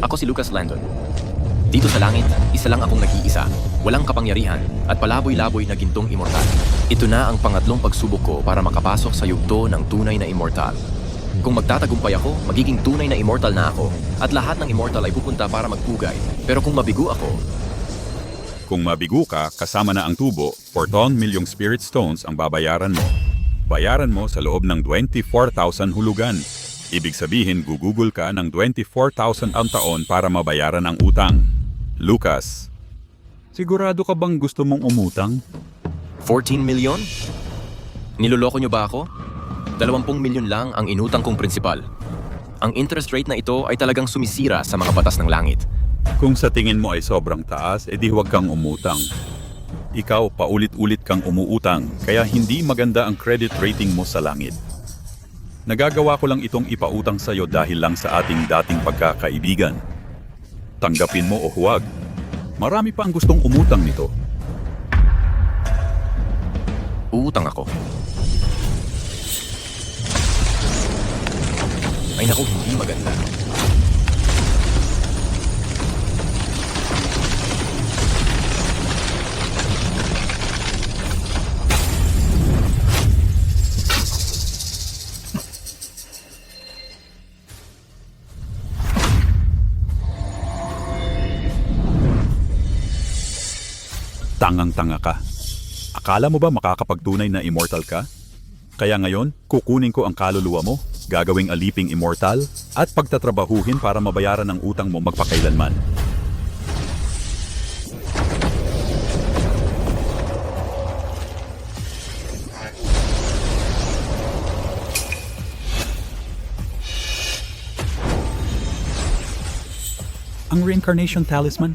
Ako si Lucas Landon. Dito sa langit, isa lang akong nag-iisa, walang kapangyarihan, at palaboy-laboy na gintong immortal. Ito na ang pangatlong pagsubok ko para makapasok sa yugto ng tunay na immortal. Kung magtatagumpay ako, magiging tunay na immortal na ako, at lahat ng immortal ay pupunta para magpugay. Pero kung mabigo ako, Kung mabigo ka, kasama na ang tubo, 14 milyong spirit stones ang babayaran mo. Bayaran mo sa loob ng 24,000 hulugan. Ibig sabihin, gugugol ka ng 24,000 ang taon para mabayaran ang utang. Lucas, sigurado ka bang gusto mong umutang? 14 milyon? Niloloko nyo ba ako? 20 milyon lang ang inutang kong prinsipal. Ang interest rate na ito ay talagang sumisira sa mga batas ng langit. Kung sa tingin mo ay sobrang taas, edi huwag kang umutang. Ikaw, paulit-ulit kang umuutang, kaya hindi maganda ang credit rating mo sa langit. Nagagawa ko lang itong ipautang sa'yo dahil lang sa ating dating pagkakaibigan. Tanggapin mo o huwag. Marami pa ang gustong umutang nito. Uutang ako. Ay naku, hindi maganda. Tangang-tanga ka. Akala mo ba makakapagtunay na immortal ka? Kaya ngayon, kukunin ko ang kaluluwa mo, gagawing aliping immortal, at pagtatrabahuhin para mabayaran ang utang mo magpakailanman. Ang reincarnation talisman?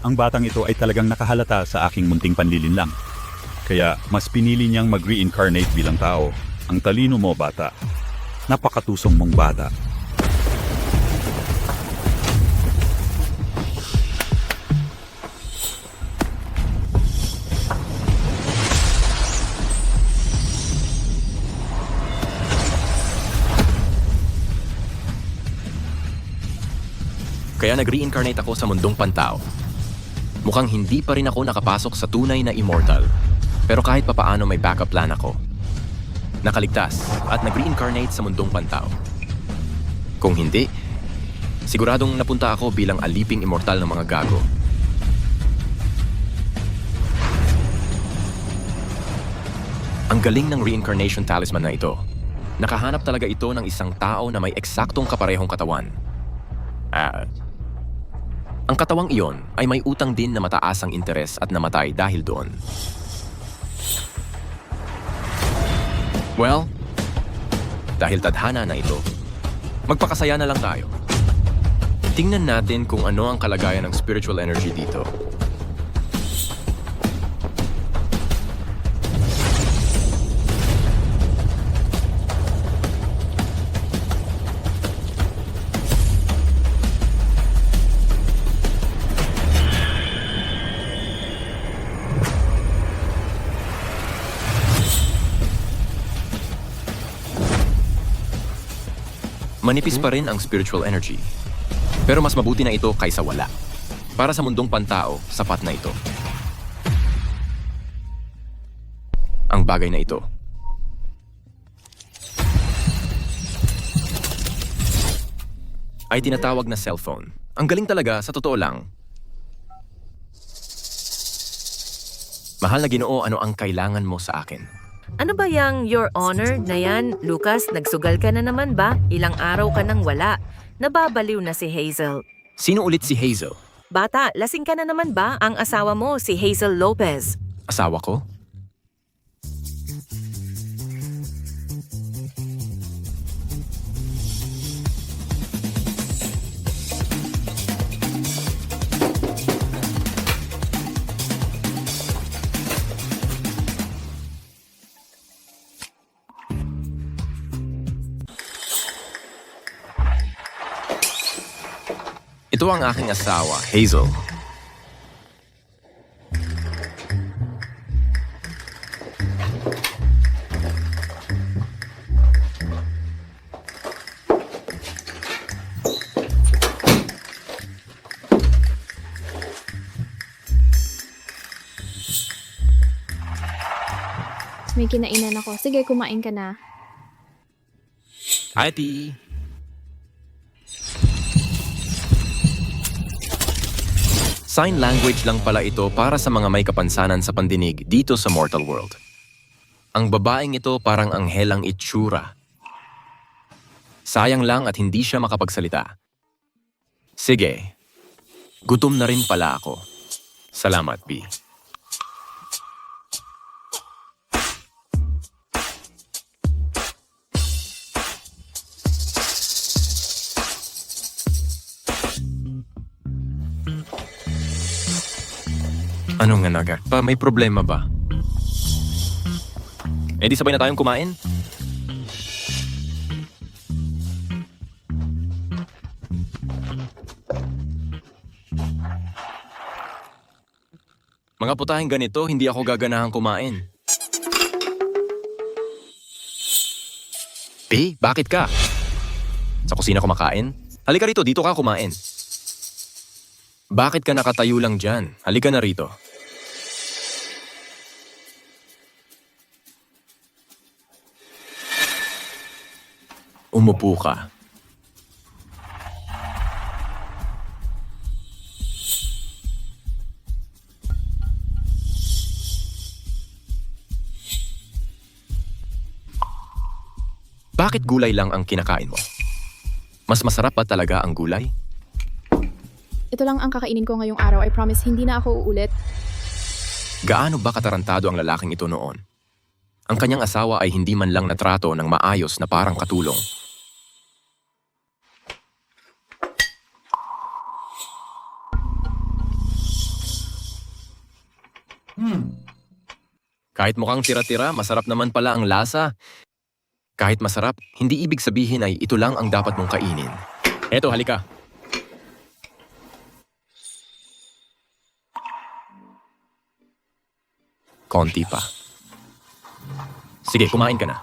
Ang batang ito ay talagang nakahalata sa aking munting panlilinlang. Kaya mas pinili niyang mag-reincarnate bilang tao. Ang talino mo, bata. Napakatusong mong bata. Kaya nag-reincarnate ako sa mundong pantao. Mukhang hindi pa rin ako nakapasok sa tunay na immortal. Pero kahit papaano may backup plan ako. Nakaligtas at nag-reincarnate sa mundong pantao. Kung hindi, siguradong napunta ako bilang aliping immortal ng mga gago. Ang galing ng reincarnation talisman na ito. Nakahanap talaga ito ng isang tao na may eksaktong kaparehong katawan. Ang katawang iyon ay may utang din na mataas ang interes at namatay dahil doon. Well, dahil tadhana na ito, magpakasaya na lang tayo. Tingnan natin kung ano ang kalagayan ng spiritual energy dito. Manipis pa rin ang spiritual energy. Pero mas mabuti na ito kaysa wala. Para sa mundong pantao, sapat na ito. Ang bagay na ito. Ay tinatawag na cellphone. Ang galing talaga, sa totoo lang. Mahal na Ginoo, ano ang kailangan mo sa akin? Ano ba yang Your Honor na yan? Lucas, nagsugal ka na naman ba? Ilang araw ka nang wala. Nababaliw na si Hazel. Sino ulit si Hazel? Bata, lasing ka na naman ba? Ang asawa mo, si Hazel Lopez. Asawa ko? Ito ang aking asawa, Hazel. May kinainan ako. Sige, kumain ka na. Ati! Sign language lang pala ito para sa mga may kapansanan sa pandinig dito sa Mortal World. Ang babaeng ito parang anghel ang itsura. Sayang lang at hindi siya makapagsalita. Sige, gutom na rin pala ako. Salamat, B. Ano nga naga? May problema ba? Eh di sabay na tayong kumain? Mga putahing ganito, hindi ako gaganahang kumain. B, bakit ka? Sa kusina kumakain? Halika rito, dito ka kumain. Bakit ka nakatayo lang dyan? Halika na rito. Umupo ka. Bakit gulay lang ang kinakain mo? Mas masarap pa talaga ang gulay? Ito lang ang kakainin ko ngayong araw. I promise, hindi na ako uulit. Gaano ba katarantado ang lalaking ito noon? Ang kanyang asawa ay hindi man lang natrato ng maayos na parang katulong. Kahit mukhang tira-tira, masarap naman pala ang lasa. Kahit masarap, hindi ibig sabihin ay ito lang ang dapat mong kainin. Eto, halika. Konti pa. Sige, kumain ka na.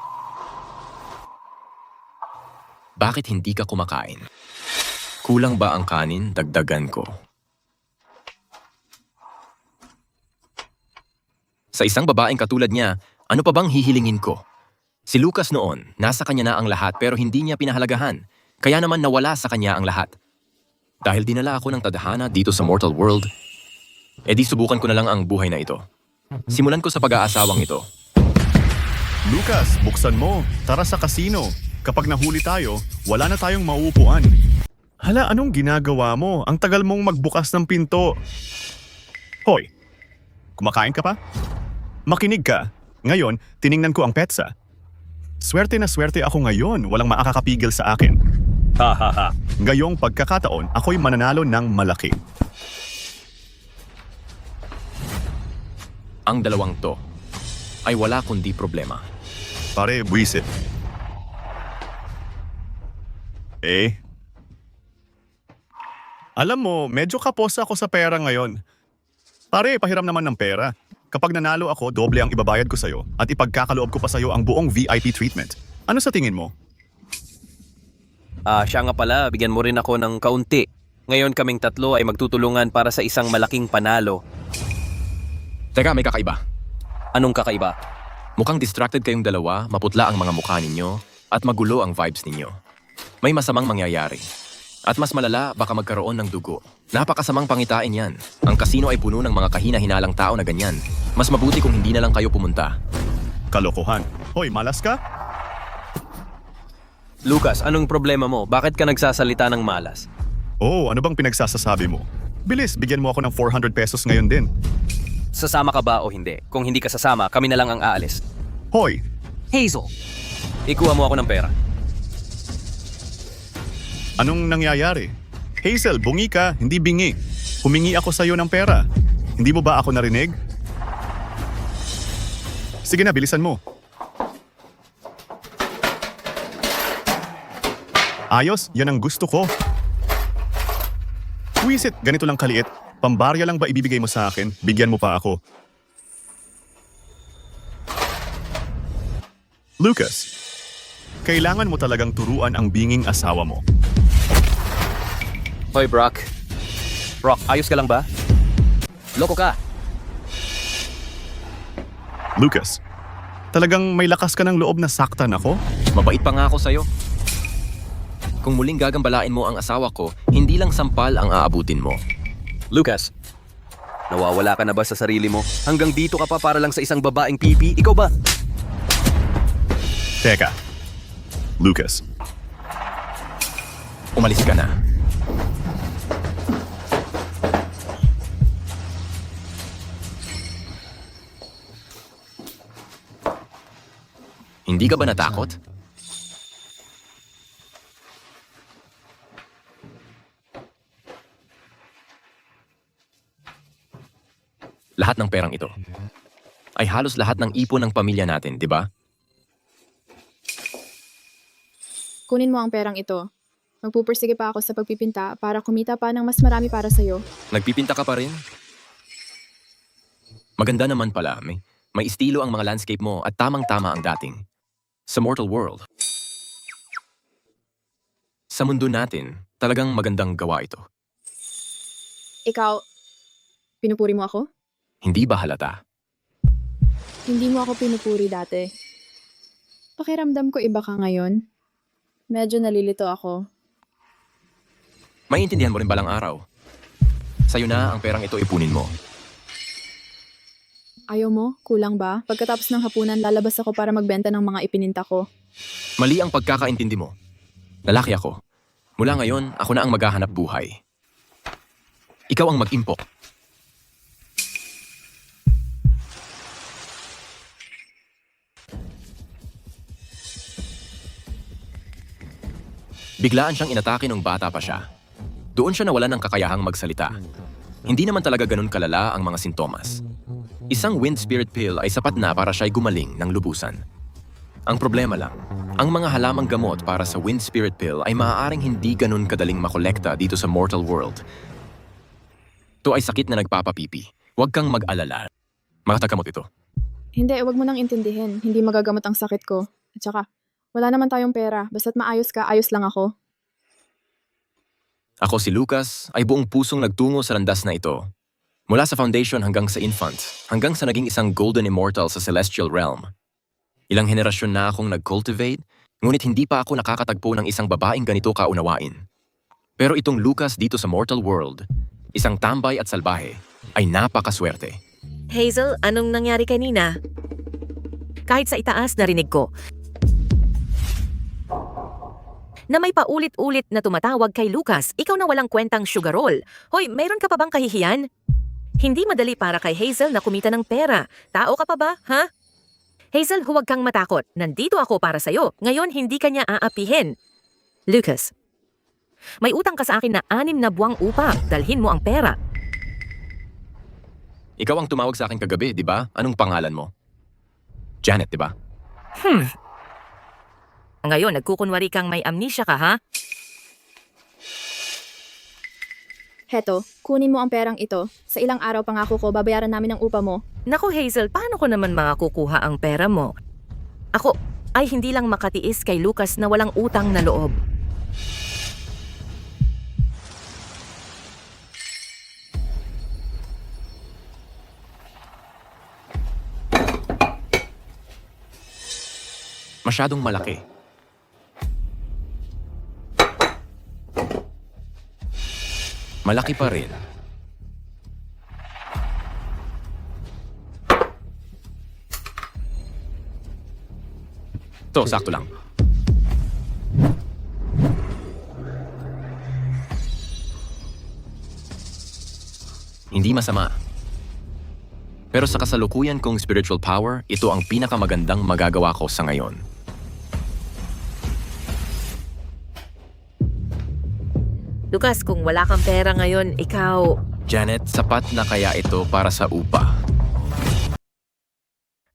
Bakit hindi ka kumakain? Kulang ba ang kanin? Dagdagan ko. Sa isang babaeng katulad niya, ano pa bang hihilingin ko? Si Lucas noon, nasa kanya na ang lahat pero hindi niya pinahalagahan. Kaya naman nawala sa kanya ang lahat. Dahil dinala ako ng tadhana dito sa Mortal World, di subukan ko na lang ang buhay na ito. Simulan ko sa pag-aasawang ito. Lucas, buksan mo. Tara sa kasino. Kapag nahuli tayo, wala na tayong mauupuan. Hala, anong ginagawa mo? Ang tagal mong magbukas ng pinto. Hoy, kumakain ka pa? Makinig ka. Ngayon, tiningnan ko ang petsa. Swerte na swerte ako ngayon. Walang makakapigil sa akin. Ha ha ha. Ngayong pagkakataon, ako'y mananalo ng malaki. Ang dalawang to ay wala kundi problema. Pare, buwisit. Alam mo, medyo kapos ako sa pera ngayon. Pare, pahiram naman ng pera. Kapag nanalo ako, doble ang ibabayad ko sa'yo at ipagkakaloob ko pa sa'yo ang buong VIP treatment. Ano sa tingin mo? Siya nga pala, bigyan mo rin ako ng kaunti. Ngayon kaming tatlo ay magtutulungan para sa isang malaking panalo. Teka, may kakaiba. Anong kakaiba? Mukhang distracted kayong dalawa, maputla ang mga mukha ninyo, at magulo ang vibes ninyo. May masamang mangyayari. At mas malala, baka magkaroon ng dugo. Napakasamang pangitain yan. Ang kasino ay puno ng mga kahina-hinalang tao na ganyan. Mas mabuti kung hindi na lang kayo pumunta. Kalokohan. Hoy, malas ka? Lucas, anong problema mo? Bakit ka nagsasalita ng malas? Oh, ano bang pinagsasasabi mo? Bilis, bigyan mo ako ng 400 pesos ngayon din. Sasama ka ba o hindi? Kung hindi ka sasama, kami na lang ang aalis. Hoy, Hazel! Ikuha mo ako ng pera. anong nangyayari? Hazel, bungi ka, hindi bingi. Humingi ako sa'yo ng pera. Hindi mo ba ako narinig? Sige na, bilisan mo. Ayos, yan ang gusto ko. Wisit, ganito lang kaliit. Pambarya lang ba ibibigay mo sa akin? Bigyan mo pa ako. Lucas, kailangan mo talagang turuan ang binging asawa mo. Hoy, Brock. Brock, ayos ka lang ba? Loko ka. Lucas, Talagang may lakas ka ng loob na saktan ako? Mabait pa nga ako sa'yo. Kung muling gagambalain mo ang asawa ko, hindi lang sampal ang aabutin mo. Lucas, nawawala ka na ba sa sarili mo? Hanggang dito ka pa para lang sa isang babaeng pipi? Ikaw ba? Teka. Lucas, Umalis ka na. Hindi ka ba natakot? Lahat ng perang ito ay halos lahat ng ipon ng pamilya natin, di ba? Kunin mo ang perang ito. Magpupursige pa ako sa pagpipinta para kumita pa ng mas marami para sa'yo. Nagpipinta ka pa rin? Maganda naman pala. May estilo ang mga landscape mo at tamang-tama ang dating. Sa Mortal World. Sa mundo natin, talagang magandang gawa ito. Ikaw, pinupuri mo ako? Hindi ba halata? Hindi mo ako pinupuri dati. Pakiramdam ko iba ka ngayon. Medyo nalilito ako. Maiintindihan mo rin balang araw. Sa'yo na ang perang ito ipunin mo. Ayaw mo? Kulang ba? Pagkatapos ng hapunan, lalabas ako para magbenta ng mga ipininta ko. Mali ang pagkakaintindi mo. Lalaki ako. Mula ngayon, ako na ang maghahanap buhay. Ikaw ang mag-impok. Biglaan siyang inatake nung bata pa siya. Doon siya nawalan ng kakayahang magsalita. Hindi naman talaga ganun kalala ang mga sintomas. Isang wind spirit pill ay sapat na para siya'y gumaling ng lubusan. Ang problema lang, ang mga halamang gamot para sa wind spirit pill ay maaaring hindi ganun kadaling makolekta dito sa Mortal World. Ito ay sakit na nagpapapipi. Huwag kang mag-alala. Makatagamot ito. Hindi, wag mo nang intindihin. Hindi magagamot ang sakit ko. At saka, wala naman tayong pera. Basta't maayos ka, ayos lang ako. Ako si Lucas ay buong pusong nagtungo sa landas na ito. Mula sa foundation hanggang sa infant, hanggang sa naging isang golden immortal sa celestial realm. Ilang henerasyon na akong nag-cultivate, ngunit hindi pa ako nakakatagpo ng isang babaeng ganito kaunawain. Pero itong Lucas dito sa Mortal World, isang tambay at salbahe, ay napakaswerte. Hazel, anong nangyari kanina? Kahit sa itaas narinig ko na may paulit-ulit na tumatawag kay Lucas, ikaw na walang kwentang sugarol. Hoy, mayroon ka pa bang kahihiyan? Hindi madali para kay Hazel na kumita ng pera. Tao ka pa ba, ha? Hazel, huwag kang matakot. Nandito ako para sa'yo. Ngayon, hindi ka niya aapihin. Lucas, may utang ka sa akin na 6 na buwang upa. Dalhin mo ang pera. Ikaw ang tumawag sa akin kagabi, di ba? Anong pangalan mo? Janet, di ba? Ngayon, nagkukunwari kang may amnesia ka, ha? Heto, kunin mo ang perang ito. Sa ilang araw pangako ko, babayaran namin ang upa mo. Naku Hazel, paano ko naman makakukuha ang pera mo? Ako ay hindi lang makatiis kay Lucas na walang utang na loob. Masyadong malaki. Malaki pa rin. To, sakto lang. Hindi masama. Pero sa kasalukuyan kong spiritual power, ito ang pinakamagandang magagawa ko sa ngayon. Lucas, kung wala kang pera ngayon, ikaw... Janet, sapat na kaya ito para sa upa?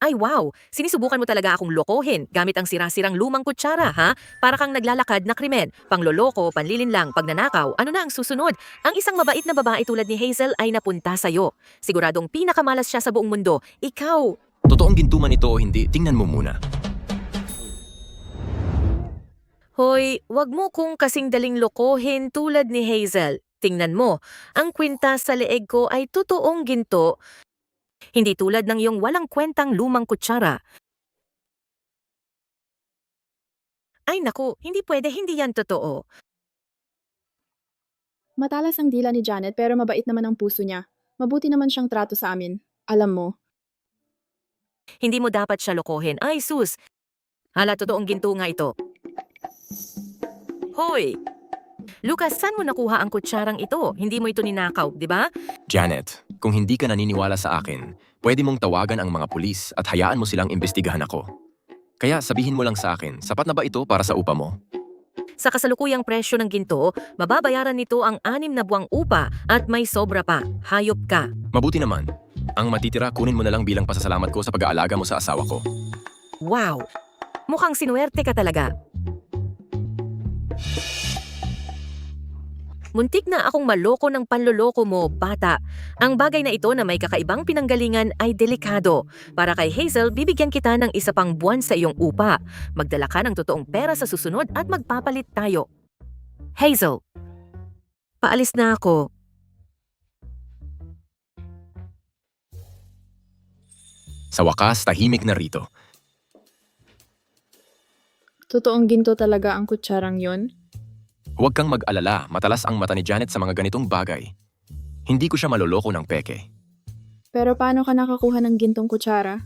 Ay wow, sinisubukan mo talaga akong lokohin gamit ang sira-sirang lumang kutsara, ha? Para kang naglalakad na krimen, pangloloko, panlilinlang, pagnanakaw, ano na ang susunod? Ang isang mabait na babae tulad ni Hazel ay napunta sa'yo. Siguradong pinakamalas siya sa buong mundo. Ikaw, Totoong gintuman ito o hindi, tingnan mo muna. hoy, wag mo kung kasing daling lokohin tulad ni Hazel. Tingnan mo, ang kwintas sa leeg ko ay totoong ginto. Hindi tulad ng iyong walang kwentang lumang kutsara. Ay naku, hindi pwede, hindi yan totoo. Matalas ang dila ni Janet pero mabait naman ang puso niya. Mabuti naman siyang trato sa amin. Alam mo, Hindi mo dapat siya lokohin. Ay sus, hala totoong ginto nga ito. Hoy! Lucas, saan mo nakuha ang kutsarang ito? Hindi mo ito ninakaw, di ba? Janet, kung hindi ka naniniwala sa akin, pwede mong tawagan ang mga pulis at hayaan mo silang imbestigahan ako. Kaya sabihin mo lang sa akin, sapat na ba ito para sa upa mo? Sa kasalukuyang presyo ng ginto, mababayaran nito ang 6 na buwang upa at may sobra pa. Hayop ka. Mabuti naman. Ang matitira kunin mo na lang bilang pasasalamat ko sa pag-aalaga mo sa asawa ko. Wow! Mukhang sinuwerte ka talaga. Muntik na akong maloko ng panloloko mo, bata. Ang bagay na ito na may kakaibang pinanggalingan ay delikado. Para kay Hazel, bibigyan kita ng isa pang buwan sa iyong upa. Magdala ka ng totoong pera sa susunod at magpapalit tayo. Hazel, paalis na ako. Sa wakas, tahimik na rito. totoong ginto talaga ang kutsarang yon. Huwag kang mag-alala, matalas ang mata ni Janet sa mga ganitong bagay. Hindi ko siya maloloko ng peke. Pero paano ka nakakuha ng gintong kutsara?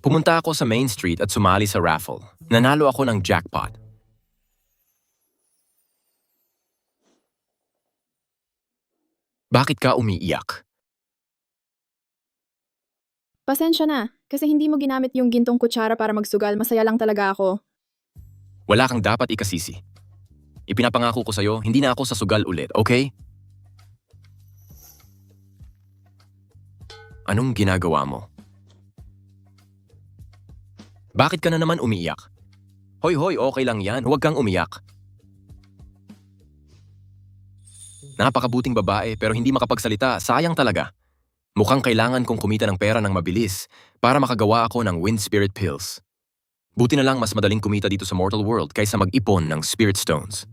Pumunta ako sa Main Street at sumali sa raffle. Nanalo ako ng jackpot. Bakit ka umiiyak? Pasensya na, kasi hindi mo ginamit yung gintong kutsara para magsugal. Masaya lang talaga ako. Wala kang dapat ikasisi. Ipinapangako ko sa'yo, hindi na ako sa sugal ulit, okay? Anong ginagawa mo? Bakit ka na naman umiiyak? Hoy, okay lang yan. Huwag kang umiyak. Napakabuting babae pero hindi makapagsalita. Sayang talaga. Mukhang kailangan kong kumita ng pera ng mabilis para makagawa ako ng wind spirit pills. Buti na lang mas madaling kumita dito sa Mortal World kaysa mag-ipon ng spirit stones.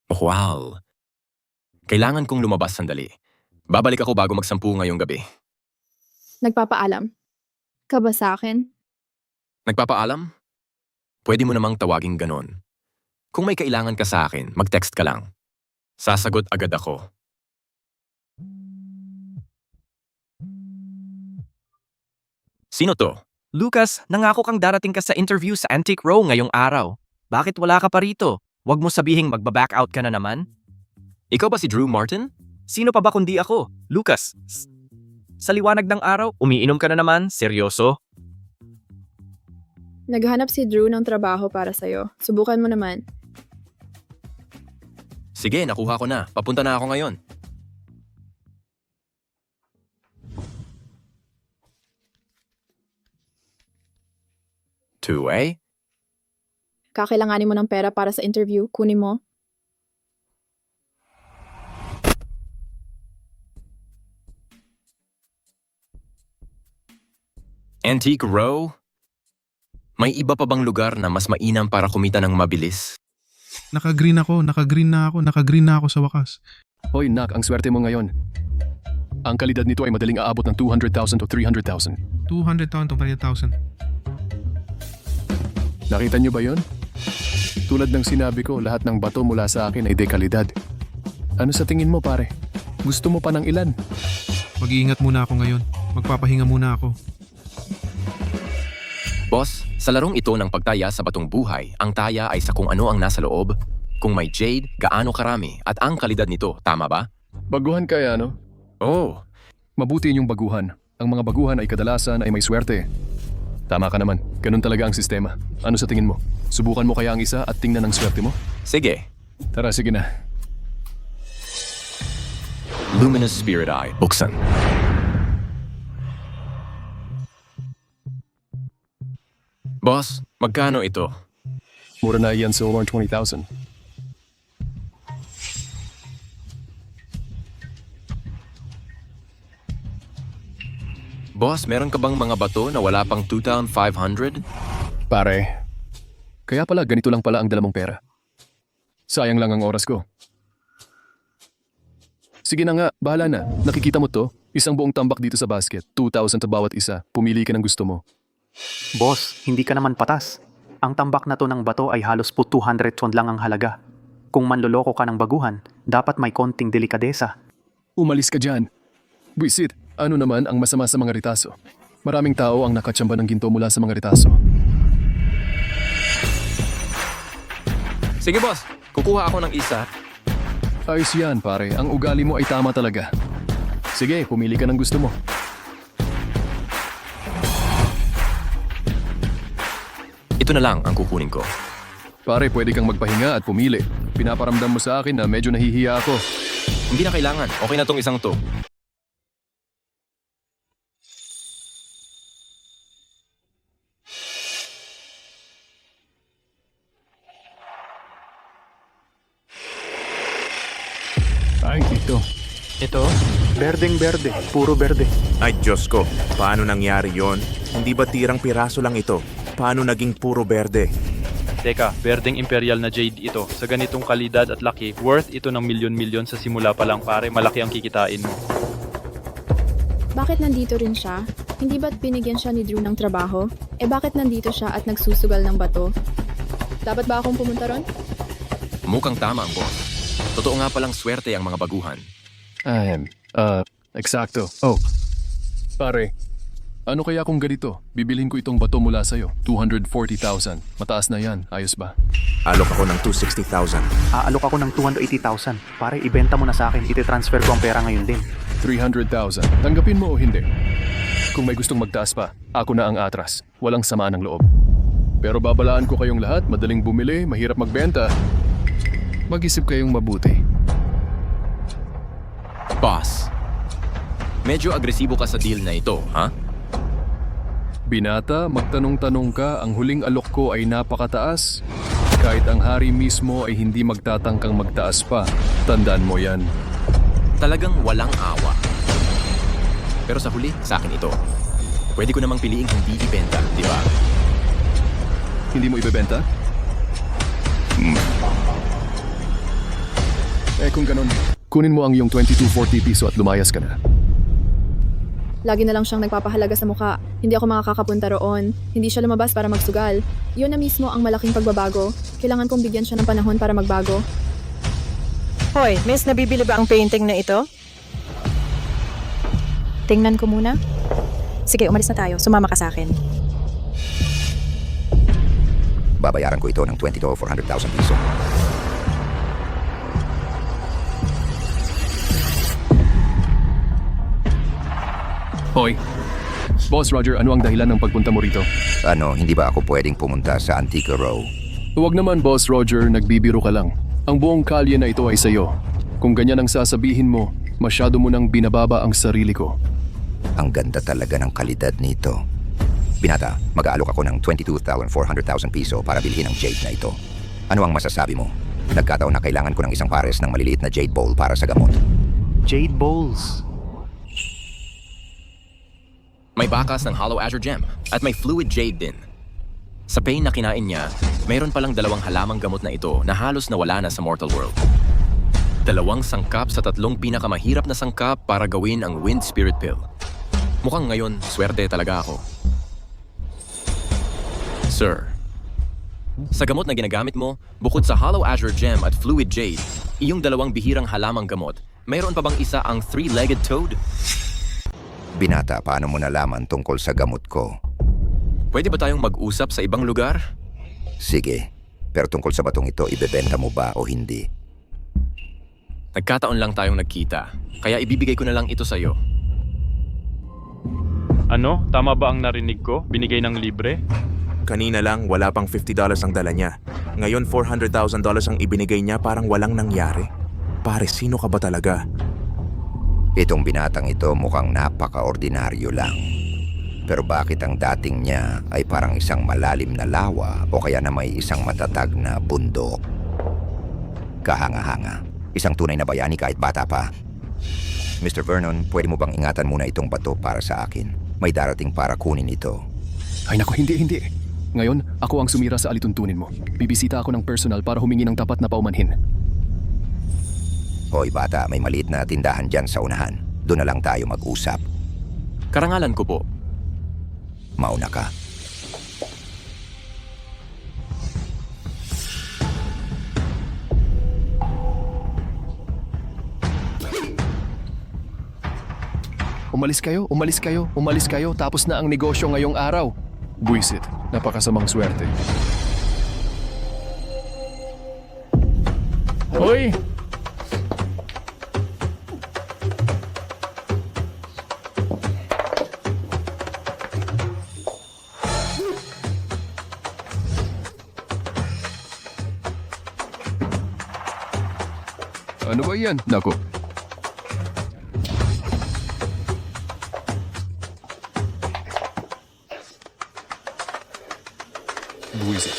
Wow. Kailangan kong lumabas sandali. Babalik ako bago magsampu ngayong gabi. Nagpapaalam. Ka ba sa akin? Nagpapaalam? Pwede mo namang tawaging ganon. Kung may kailangan ka sa akin, mag-text ka lang. Sasagot agad ako. Sino to? Lucas, nangako kang darating ka sa interview sa Antique Row ngayong araw. Bakit wala ka pa rito? Huwag mo sabihing magba-back out ka na naman. Ikaw ba si Drew Martin? Sino pa ba kundi ako? Lucas, sa liwanag ng araw, umiinom ka na naman? Seryoso? Naghanap si Drew ng trabaho para sa'yo. Subukan mo naman. Sige, nakuha ko na. Papunta na ako ngayon. Two-way? Kakailanganin mo ng pera para sa interview. Kunin mo. Antique Row? May iba pa bang lugar na mas mainam para kumita ng mabilis? Naka-green na ako sa wakas. Hoy, Nak, ang swerte mo ngayon. Ang kalidad nito ay madaling aabot ng 200,000 to 300,000. 200,000 to 300,000. Nakita niyo ba yon? Tulad ng sinabi ko, lahat ng bato mula sa akin ay dekalidad. Ano sa tingin mo, pare? Gusto mo pa ng ilan? Mag-iingat muna ako ngayon. Magpapahinga muna ako. Boss, sa larong ito ng pagtaya sa batong buhay, ang taya ay sa kung ano ang nasa loob, kung may jade, gaano karami, at ang kalidad nito, tama ba? Baguhan kaya, no? Oh, Mabuti yung baguhan. Ang mga baguhan ay kadalasan ay may swerte. Tama ka naman. Ganun talaga ang sistema. Ano sa tingin mo? Subukan mo kaya ang isa at tingnan ang swerte mo? sige. Tara, sige na. Luminous Spirit Eye, buksan. Boss, magkano ito? Mura na yan sa 120,000. Boss, meron ka bang mga bato na wala pang 2,500? Pare, kaya pala ganito lang pala ang dala mong pera. Sayang lang ang oras ko. Sige na nga, bahala na. Nakikita mo to? Isang buong tambak dito sa basket. 2,000 sa bawat isa. Pumili ka ng gusto mo. Boss, hindi ka naman patas. Ang tambak na to ng bato ay halos po 200 won lang ang halaga. Kung manloloko ka ng baguhan, dapat may konting delikadesa. Umalis ka dyan. Buisit, ano naman ang masama sa mga ritaso? Maraming tao ang nakatsamba ng ginto mula sa mga ritaso. Sige boss, kukuha ako ng isa. Ayos yan, pare. Ang ugali mo ay tama talaga. Sige, pumili ka ng gusto mo. Ito na lang ang kukunin ko. Pare, pwede kang magpahinga at pumili. Pinaparamdam mo sa akin na medyo nahihiya ako. Hindi na kailangan. Okay na tong isang to. Ay, ito. Ito? Berdeng berde, puro berde. Ay Diyos ko, paano nangyari yon? Hindi ba tirang piraso lang ito? Paano naging puro berde? Teka, berdeng imperial na jade ito. Sa ganitong kalidad at laki, worth ito ng milyon-milyon sa simula pa lang pare, malaki ang kikitain mo. Bakit nandito rin siya? Hindi ba't binigyan siya ni Drew ng trabaho? Bakit nandito siya at nagsusugal ng bato? Dapat ba akong pumunta ron? Mukhang tama ang boss. Totoo nga palang swerte ang mga baguhan. Eksakto. Oh, pare, ano kaya kung ganito? Bibilhin ko itong bato mula sa'yo. 240,000. Mataas na yan. Ayos ba? Alok ako ng 260,000. Aalok ako ng 280,000. Pare, ibenta mo na sa akin. Iti-transfer ko ang pera ngayon din. 300,000. Tanggapin mo o hindi? Kung may gustong magtaas pa, ako na ang atras. Walang sama ng loob. Pero babalaan ko kayong lahat. Madaling bumili, mahirap magbenta. Mag-isip kayong mabuti. Boss, medyo agresibo ka sa deal na ito, ha? Binata, magtanong-tanong ka, ang huling alok ko ay napakataas. Kahit ang hari mismo ay hindi magtatangkang magtaas pa. Tandaan mo yan. Talagang walang awa. Pero sa huli, sa akin ito. Pwede ko namang piliing hindi ibenta, di ba? Hindi mo ibebenta? Kung ganon, kunin mo ang iyong 2240 piso at lumayas ka na. Lagi na lang siyang nagpapahalaga sa mukha. Hindi ako makakapunta roon. Hindi siya lumabas para magsugal. Yun na mismo ang malaking pagbabago. Kailangan kong bigyan siya ng panahon para magbago. Hoy, miss, nabibili ba ang painting na ito? Tingnan ko muna. Sige, umalis na tayo. Sumama ka sa akin. Babayaran ko ito ng 20 to 400,000 piso. Hoy, Boss Roger, ano ang dahilan ng pagpunta mo rito? Hindi ba ako pwedeng pumunta sa Antique Row? Huwag naman, Boss Roger, nagbibiro ka lang. Ang buong kalye na ito ay sayo. Kung ganyan ang sasabihin mo, masyado mo nang binababa ang sarili ko. Ang ganda talaga ng kalidad nito. Binata, mag-aalok ako ng 22,400,000 piso para bilhin ang jade na ito. Ano ang masasabi mo? Nagkataon na kailangan ko ng isang pares ng maliliit na jade bowl para sa gamot. Jade bowls. May bakas ng Hollow Azure Gem at may Fluid Jade din. Sa pain na kinain niya, mayroon palang 2 halamang gamot na ito na halos nawala na sa Mortal World. 2 sangkap sa 3 pinakamahirap na sangkap para gawin ang Wind Spirit Pill. Mukhang ngayon, swerte talaga ako. Sir, sa gamot na ginagamit mo, bukod sa Hollow Azure Gem at Fluid Jade, iyong 2 bihirang halamang gamot, mayroon pa bang isa ang 3-legged toad? Binata, paano mo nalaman tungkol sa gamot ko? Pwede ba tayong mag-usap sa ibang lugar? Sige, pero tungkol sa batong ito, ibebenta mo ba o hindi? Nagkataon lang tayong nagkita, kaya ibibigay ko na lang ito sa'yo. Ano? Tama ba ang narinig ko? Binigay ng libre? Kanina lang, wala pang $50 ang dala niya. Ngayon, $400,000 ang ibinigay niya, parang walang nangyari. Pare, sino ka ba talaga? Itong binatang ito mukhang napaka-ordinaryo lang. Pero bakit ang dating niya ay parang isang malalim na lawa o kaya na may isang matatag na bundok? Kahanga-hanga. Isang tunay na bayani kahit bata pa. Mr. Vernon, pwede mo bang ingatan muna itong bato para sa akin? May darating para kunin ito. Ay naku, hindi. Ngayon, ako ang sumira sa alituntunin mo. Bibisita ako ng personal para humingi ng tapat na paumanhin. Hoy bata, may maliit na tindahan dyan sa unahan. Doon na lang tayo mag-usap. Karangalan ko po. Mauna ka. Umalis kayo, tapos na ang negosyo ngayong araw. Buisit, napakasamang swerte. Hoy! Ano ba yan? Naku. Buisit.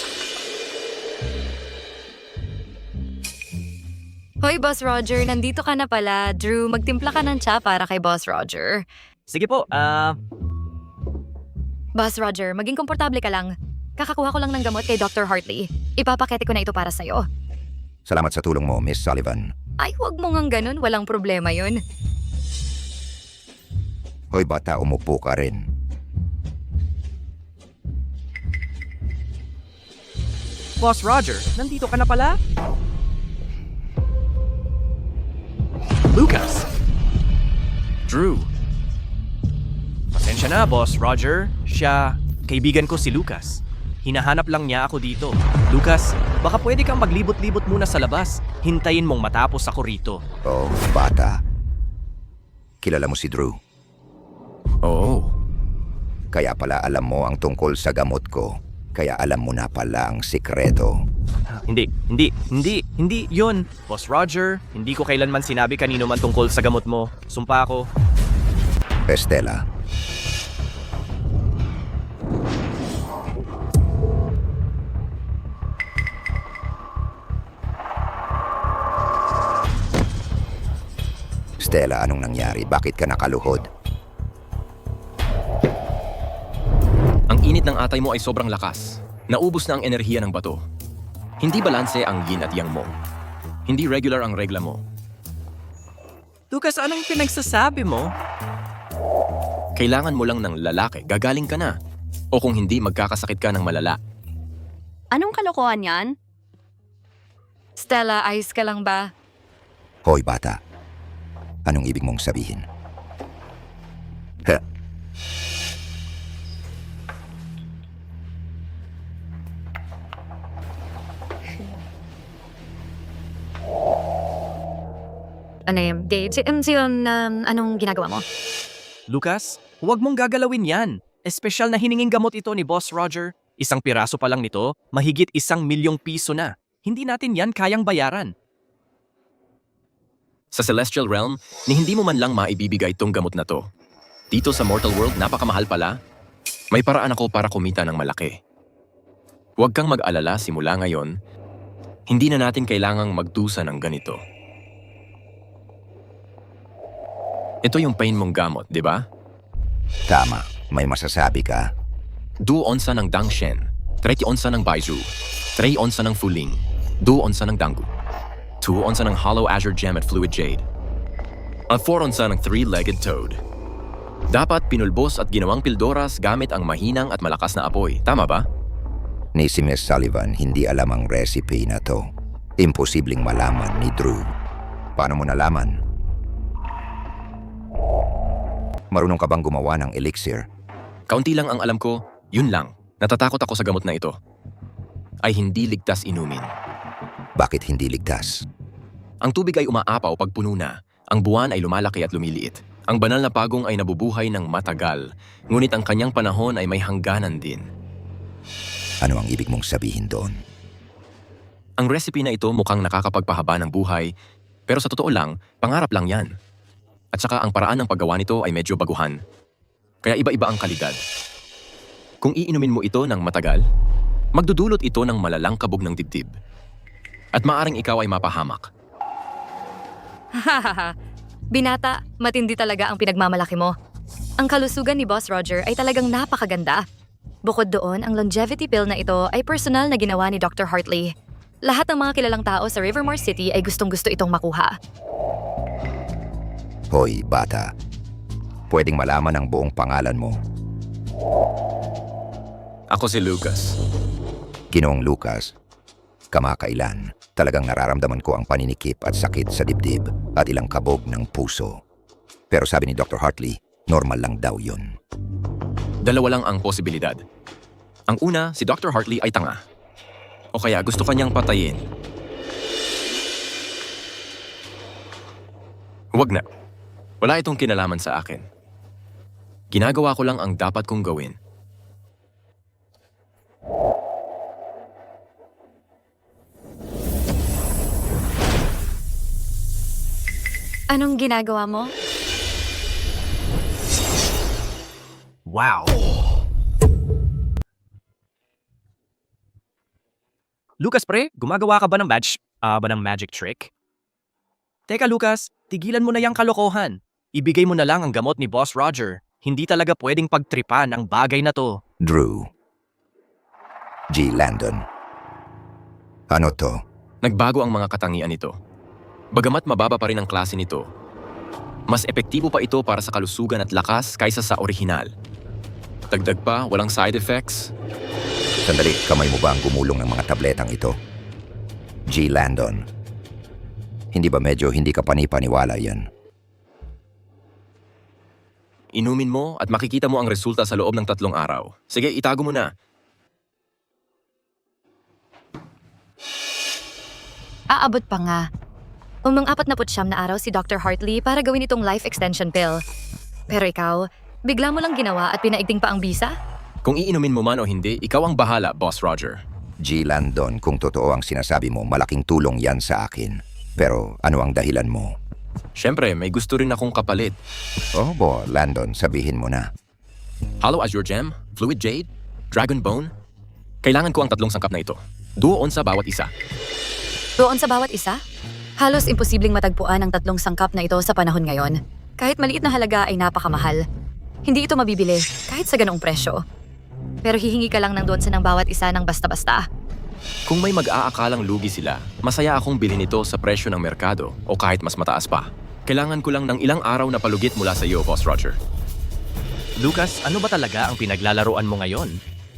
Hoy, Boss Roger, nandito ka na pala. Drew, magtimpla ka ng tsa para kay Boss Roger. Sige po, Boss Roger, maging komportable ka lang. Kakakuha ko lang ng gamot kay Dr. Hartley. Ipapakete ko na ito para sa'yo. Salamat sa tulong mo, Miss Sullivan. Ay, wag mo ngang ganun. Walang problema yun. Hoy bata, umupo ka rin. Boss Roger, nandito ka na pala? Lucas! Drew! Pasensya na, Boss Roger. Kaibigan ko si Lucas. Hinahanap lang niya ako dito. Lucas, baka pwede kang maglibot-libot muna sa labas. Hintayin mong matapos ako rito. Oh, bata. Kilala mo si Drew? Oo. Kaya pala alam mo ang tungkol sa gamot ko. Kaya alam mo na pala ang sikreto. Hindi yun. Boss Roger, hindi ko kailanman sinabi kanino man tungkol sa gamot mo. Sumpa ako. Estela. Stella, anong nangyari? Bakit ka nakaluhod? Ang init ng atay mo ay sobrang lakas. Naubos na ang enerhiya ng bato. Hindi balanse ang yin at yang mo. Hindi regular ang regla mo. Lucas, anong pinagsasabi mo? Kailangan mo lang ng lalaki, gagaling ka na. O kung hindi, magkakasakit ka ng malala. Anong kalokohan yan? Stella, ayos ka lang ba? Hoy bata. Anong ibig mong sabihin? Ano yung date? Anong ginagawa mo? Lucas, huwag mong gagalawin yan. Espesyal na hininging gamot ito ni Boss Roger. Isang piraso pa lang nito, mahigit 1,000,000 piso na. Hindi natin yan kayang bayaran. Sa Celestial Realm, ni hindi mo man lang maibibigay itong gamot na to. Dito sa Mortal World, napakamahal pala. May paraan ako para kumita ng malaki. Huwag kang mag-alala simula ngayon. Hindi na natin kailangang magdusa ng ganito. Ito yung pain mong gamot, di ba? Tama. May masasabi ka? 2 onsa ng Dangshen, 3 onsa ng Baizu, 3 onsa ng Fuling, 2 onsa ng Dangu, 2 onsa ng Hollow Azure Gem at Fluid Jade, at 4 onsa ng 3-legged toad. Dapat pinulbos at ginawang pildoras gamit ang mahinang at malakas na apoy. Tama ba? Ni si Miss Sullivan hindi alam ang recipe na to. Imposibleng malaman ni Drew. Paano mo nalaman? Marunong ka bang gumawa ng elixir? Kaunti lang ang alam ko, yun lang. Natatakot ako sa gamot na ito. Ay hindi ligtas inumin. Bakit hindi ligtas? Ang tubig ay umaapaw pag puno na. Ang buwan ay lumalaki at lumiliit. Ang banal na pagong ay nabubuhay ng matagal. Ngunit ang kanyang panahon ay may hangganan din. Ano ang ibig mong sabihin doon? Ang recipe na ito mukhang nakakapagpahaba ng buhay, pero sa totoo lang, pangarap lang yan. At saka ang paraan ng paggawa nito ay medyo baguhan. Kaya iba-iba ang kalidad. Kung iinumin mo ito ng matagal, magdudulot ito ng malalang kabog ng dibdib. At maaring ikaw ay mapahamak. Hahaha. Binata, matindi talaga ang pinagmamalaki mo. Ang kalusugan ni Boss Roger ay talagang napakaganda. Bukod doon, ang longevity pill na ito ay personal na ginawa ni Dr. Hartley. Lahat ng mga kilalang tao sa Rivermore City ay gustong-gusto itong makuha. Hoy, bata. Pwedeng malaman ang buong pangalan mo. Ako si Lucas. Ginoong Lucas, kamakailan, talagang nararamdaman ko ang paninikip at sakit sa dibdib at ilang kabog ng puso. Pero sabi ni Dr. Hartley, Normal lang daw yun. Dalawa lang ang posibilidad. Ang una, si Dr. Hartley ay tanga. O kaya gusto kanyang patayin. Huwag na. Wala itong kinalaman sa akin. Ginagawa ko lang ang dapat kong gawin. Anong ginagawa mo? Wow! Lucas pre, gumagawa ka ba ng magic trick? Teka Lucas, tigilan mo na yung kalokohan. Ibigay mo na lang ang gamot ni Boss Roger. Hindi talaga pwedeng pagtripan ang bagay na to. Drew. G. Landon. Ano to? Nagbago ang mga katangian nito. Bagamat mababa pa rin ang klase nito, mas epektibo pa ito para sa kalusugan at lakas kaysa sa orihinal. Dagdag pa, walang side effects. Sandali, kamay mo ba ang gumulong ng mga tabletang ito? G. Landon. Hindi ba medyo hindi ka panipaniwala yan? Inumin mo at makikita mo ang resulta sa loob ng 3 araw. Sige, itago mo na. Aabot pa nga. Umang 49 na araw si Dr. Hartley para gawin itong life extension pill. Pero ikaw, bigla mo lang ginawa at pinaigting pa ang bisa? Kung iinumin mo man o hindi, ikaw ang bahala, Boss Roger. G. Landon, kung totoo ang sinasabi mo, malaking tulong yan sa akin. Pero ano ang dahilan mo? Siyempre, may gusto rin akong kapalit. Oh, Landon, sabihin mo na. Hollow Azure Gem, Fluid Jade, Dragon Bone. Kailangan ko ang 3 sangkap na ito. 2 onsa bawat isa. Doon sa bawat isa? Halos imposibleng matagpuan ang 3 sangkap na ito sa panahon ngayon. Kahit maliit na halaga ay napakamahal. Hindi ito mabibili kahit sa ganoong presyo. Pero hihingi ka lang ng doon sa ng bawat isa ng basta-basta. Kung may mag-aakalang lugi sila, masaya akong bilhin ito sa presyo ng merkado o kahit mas mataas pa. Kailangan ko lang ng ilang araw na palugit mula sa iyo, Boss Roger. Lucas, ano ba talaga ang pinaglalaroan mo ngayon?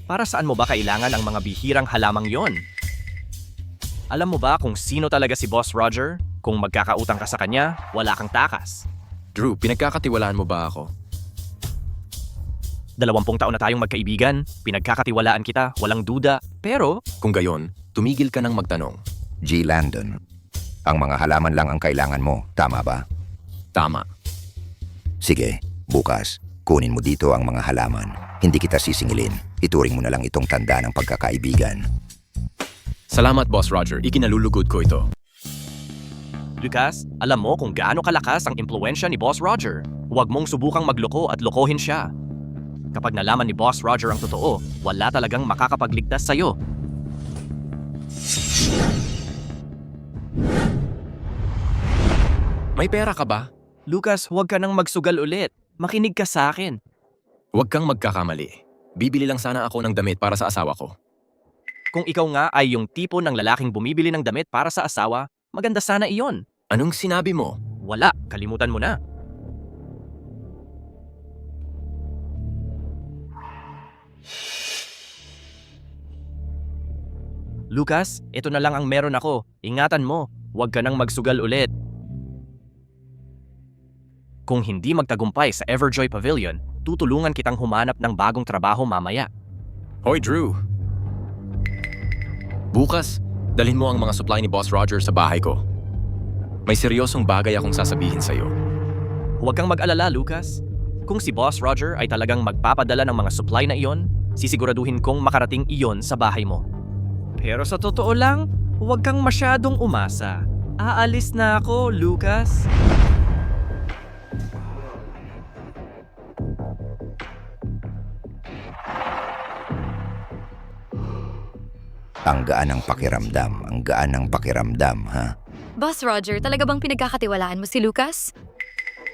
Para saan mo ba kailangan ang mga bihirang halamang yon? Alam mo ba kung sino talaga si Boss Roger? Kung magkakautang ka sa kanya, wala kang takas. Drew, pinagkakatiwalaan mo ba ako? 20 taon na tayong magkaibigan, pinagkakatiwalaan kita, walang duda, pero... Kung gayon, tumigil ka nang magtanong. G. Landon, ang mga halaman lang ang kailangan mo, tama ba? Tama. Sige, bukas, kunin mo dito ang mga halaman. Hindi kita sisingilin. Ituring mo na lang itong tanda ng pagkakaibigan. Salamat, Boss Roger. Ikinalulugod ko ito. Lucas, alam mo kung gaano kalakas ang impluensya ni Boss Roger. Huwag mong subukang magloko at lokohin siya. Kapag nalaman ni Boss Roger ang totoo, wala talagang makakapagligtas sa'yo. May pera ka ba? Lucas, huwag ka nang magsugal ulit. Makinig ka sa akin. Huwag kang magkakamali. Bibili lang sana ako ng damit para sa asawa ko. Kung ikaw nga ay yung tipo ng lalaking bumibili ng damit para sa asawa, maganda sana iyon. Anong sinabi mo? Wala, kalimutan mo na. Lucas, ito na lang ang meron ako. Ingatan mo, huwag ka nang magsugal ulit. Kung hindi magtagumpay sa Everjoy Pavilion, tutulungan kitang humanap ng bagong trabaho mamaya. Hoy, Drew. Bukas, dalhin mo ang mga supply ni Boss Roger sa bahay ko. May seryosong bagay akong sasabihin sa'yo. Huwag kang mag-alala, Lucas. Kung si Boss Roger ay talagang magpapadala ng mga supply na iyon, sisiguraduhin kong makarating iyon sa bahay mo. Pero sa totoo lang, huwag kang masyadong umasa. Aalis na ako, Lucas. Ang gaan ng pakiramdam, ha? Boss Roger, talaga bang pinagkakatiwalaan mo si Lucas?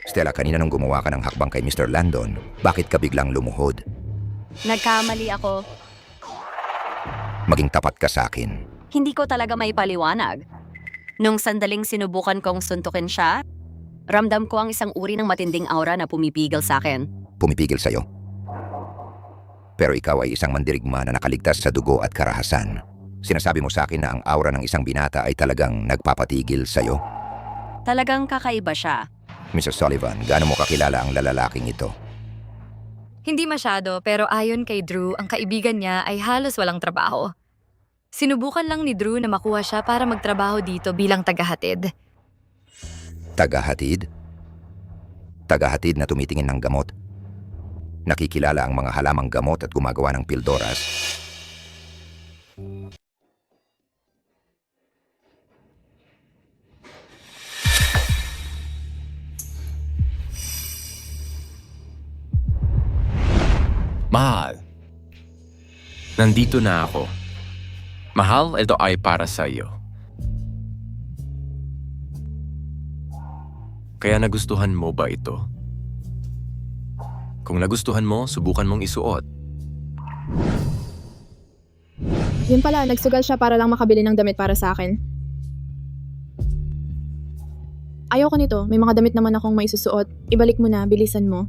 Stella, kanina nung gumawa ka ng hakbang kay Mr. Landon, bakit ka biglang lumuhod? Nagkamali ako. Maging tapat ka sa akin. Hindi ko talaga may paliwanag. Nung sandaling sinubukan kong suntukin siya, ramdam ko ang isang uri ng matinding aura na pumipigil sa akin. Pumipigil sa'yo? Pero ikaw ay isang mandirigma na nakaligtas sa dugo at karahasan. Sinasabi mo sa akin na ang aura ng isang binata ay talagang nagpapatigil sa'yo? Talagang kakaiba siya. Mrs. Sullivan, gaano mo kakilala ang lalaking ito? Hindi masyado, pero ayon kay Drew, ang kaibigan niya ay halos walang trabaho. Sinubukan lang ni Drew na makuha siya para magtrabaho dito bilang tagahatid. Tagahatid? Tagahatid na tumitingin ng gamot. Nakikilala ang mga halamang gamot at gumagawa ng pildoras. Mahal. Nandito na ako. Mahal, ito ay para sa iyo. Kaya nagustuhan mo ba ito? Kung nagustuhan mo, subukan mong isuot. Yun pala, nagsugal siya para lang makabili ng damit para sa akin. Ayoko nito, may mga damit naman akong may susuot. Ibalik mo na, bilisan mo.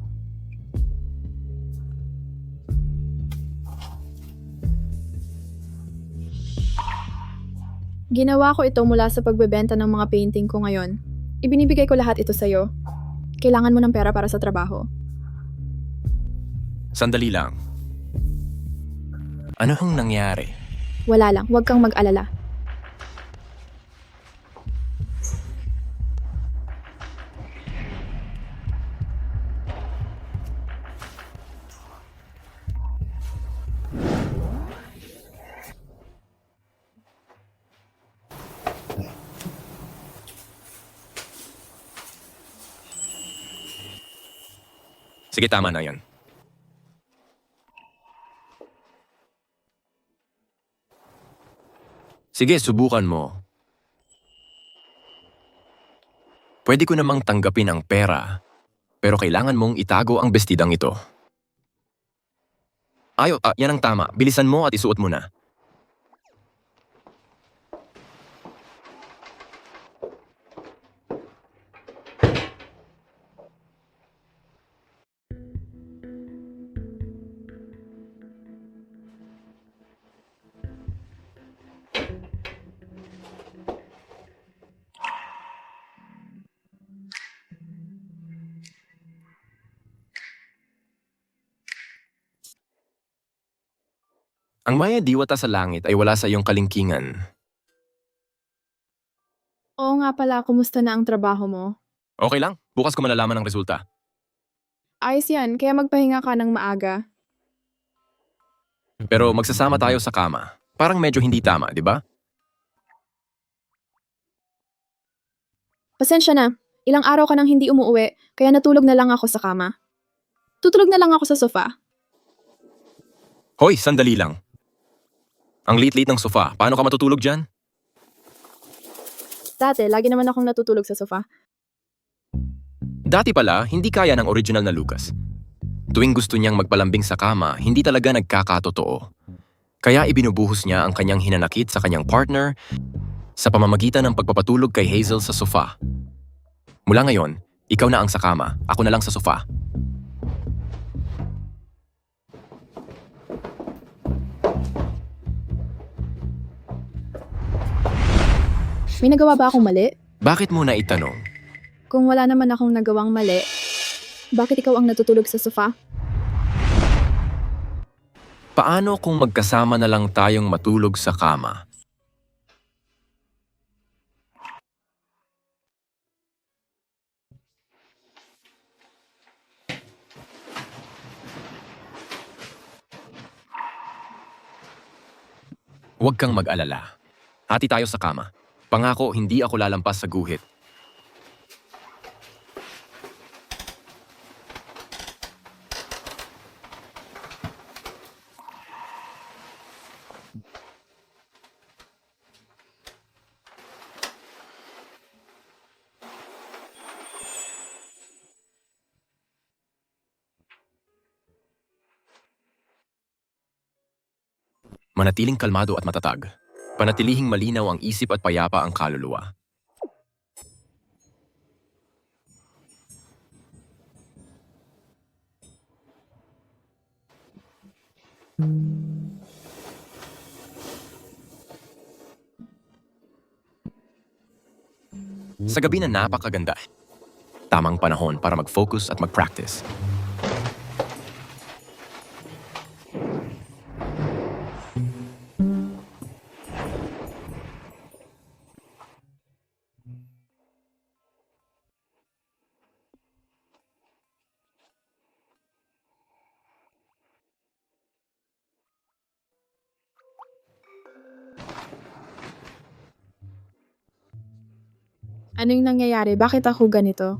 Ginawa ko ito mula sa pagbebenta ng mga painting ko ngayon. Ibinibigay ko lahat ito sa'yo. Kailangan mo ng pera para sa trabaho. Sandali lang. Ano hang nangyari? Wala lang, huwag kang mag-alala. Sige, tama na yan. Sige, subukan mo. Pwede ko namang tanggapin ang pera, pero kailangan mong itago ang bestidang ito. Yan ang tama. Bilisan mo at isuot mo na. Ang maya diwata sa langit ay wala sa iyong kalingkingan. Oo nga pala, kumusta na ang trabaho mo? Okay lang, bukas ko malalaman ang resulta. Ayos yan, kaya magpahinga ka ng maaga. Pero magsasama tayo sa kama. Parang medyo hindi tama, di ba? Pasensya na, ilang araw ka nang hindi umuuwi, kaya natulog na lang ako sa kama. Tutulog na lang ako sa sofa. Hoy, sandali lang. Ang liit-liit ng sofa, paano ka matutulog dyan? Dati, lagi naman akong natutulog sa sofa. Dati pala, hindi kaya ng original na Lucas. Tuwing gusto niyang magpalambing sa kama, hindi talaga nagkakatotoo. Kaya ibinubuhos niya ang kanyang hinanakit sa kanyang partner sa pamamagitan ng pagpapatulog kay Hazel sa sofa. Mula ngayon, ikaw na ang sa kama, ako na lang sa sofa. May nagawa ba akong mali? Bakit mo na itanong? Kung wala naman akong nagawang mali, bakit ikaw ang natutulog sa sofa? Paano kung magkasama na lang tayong matulog sa kama? Huwag kang mag-alala. Hati tayo sa kama. Pangako, hindi ako lalampas sa guhit. Manatiling kalmado at matatag. Panatilihing malinaw ang isip at payapa ang kaluluwa. Sa gabi na napakaganda, tamang panahon para mag-focus at mag-practice. Ano yung nangyayari? Bakit ako ganito?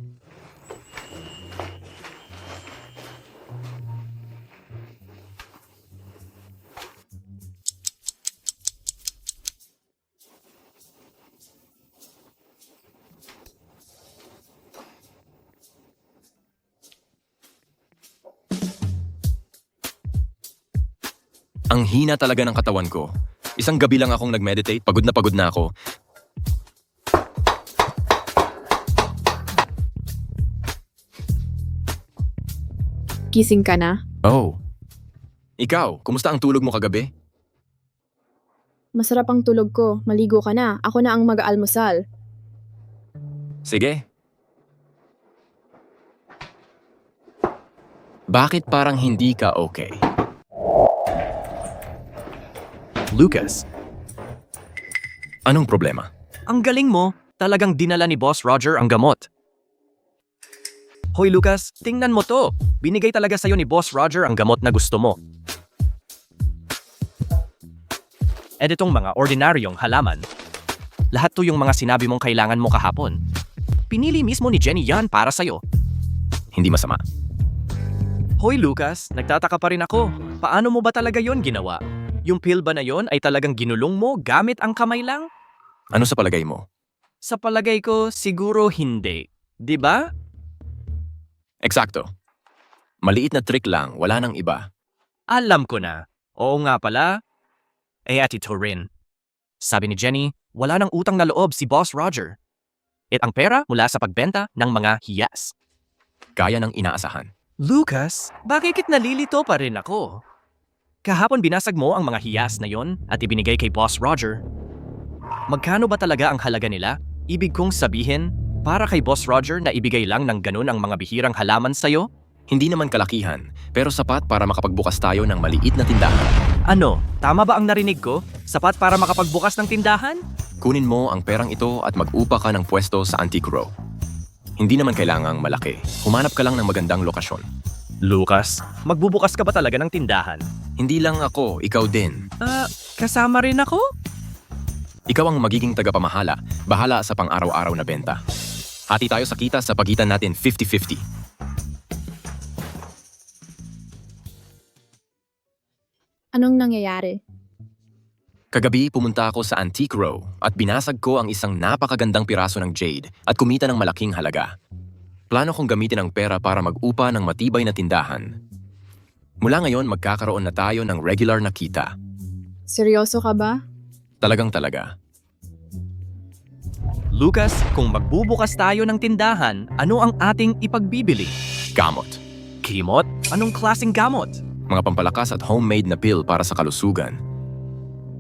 Ang hina talaga ng katawan ko. Isang gabi lang akong nag-meditate, pagod na ako. Gising ka na? Oh. Ikaw, kumusta ang tulog mo kagabi? Masarap ang tulog ko. Maligo ka na. Ako na ang mag-aalmusal. Sige. Bakit parang hindi ka okay? Lucas, Anong problema? ang galing mo. Talagang dinala ni Boss Roger ang gamot. Hoy Lucas, tingnan mo to. Binigay talaga sa'yo ni Boss Roger ang gamot na gusto mo. Itong mga ordinaryong halaman. Lahat to yung mga sinabi mong kailangan mo kahapon. Pinili mismo ni Jenny yan para sa'yo. Hindi masama. Hoy Lucas, nagtataka pa rin ako. Paano mo ba talaga yon ginawa? Yung pill ba na yon ay talagang ginulong mo gamit ang kamay lang? Ano sa palagay mo? Sa palagay ko, siguro hindi. Di ba? Eksakto. Maliit na trick lang, wala nang iba. Alam ko na. Oo nga pala. At ito rin. Sabi ni Jenny, wala nang utang na loob si Boss Roger. Ang pera mula sa pagbenta ng mga hiyas. Gaya ng inaasahan. Lucas, bakit nalilito pa rin ako? Kahapon binasag mo ang mga hiyas na yon at ibinigay kay Boss Roger. Magkano ba talaga ang halaga nila? Ibig kong sabihin, para kay Boss Roger na ibigay lang ng ganun ang mga bihirang halaman sa'yo? Hindi naman kalakihan, pero sapat para makapagbukas tayo ng maliit na tindahan. Ano? Tama ba ang narinig ko? Sapat para makapagbukas ng tindahan? Kunin mo ang perang ito at mag-upa ka ng pwesto sa Antique Row. Hindi naman kailangang malaki. Humanap ka lang ng magandang lokasyon. Lucas, magbubukas ka ba talaga ng tindahan? Hindi lang ako, ikaw din. Kasama rin ako? Ikaw ang magiging tagapamahala, bahala sa pang-araw-araw na benta. Hati tayo sa kita sa pagitan natin 50-50. Anong nangyayari? Kagabi pumunta ako sa Antique Row at binasag ko ang isang napakagandang piraso ng jade at kumita ng malaking halaga. Plano kong gamitin ang pera para mag-upa ng matibay na tindahan. Mula ngayon magkakaroon na tayo ng regular na kita. Seryoso ka ba? Talagang talaga. Lucas, kung magbubukas tayo ng tindahan, ano ang ating ipagbibili? Gamot. Kimot? Anong klaseng gamot? Mga pampalakas at homemade na pill para sa kalusugan.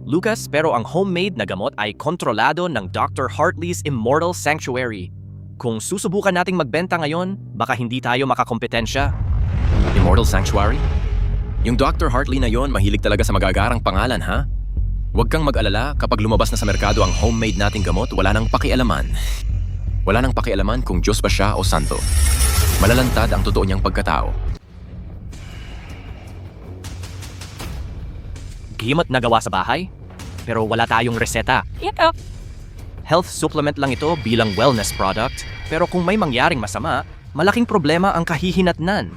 Lucas, pero ang homemade na gamot ay kontrolado ng Dr. Hartley's Immortal Sanctuary. Kung susubukan nating magbenta ngayon, baka hindi tayo makakompetensya. Immortal Sanctuary? Yung Dr. Hartley na yon mahilig talaga sa magagarang pangalan, ha? Huwag kang mag-alala kapag lumabas na sa merkado ang homemade nating gamot, wala nang pakialaman. Wala nang pakialaman kung Diyos ba siya o santo. Malalantad ang totoo niyang pagkatao. Gimot na gawa sa bahay, pero wala tayong reseta. Ito. Health supplement lang ito bilang wellness product, pero kung may mangyaring masama, malaking problema ang kahihinatnan.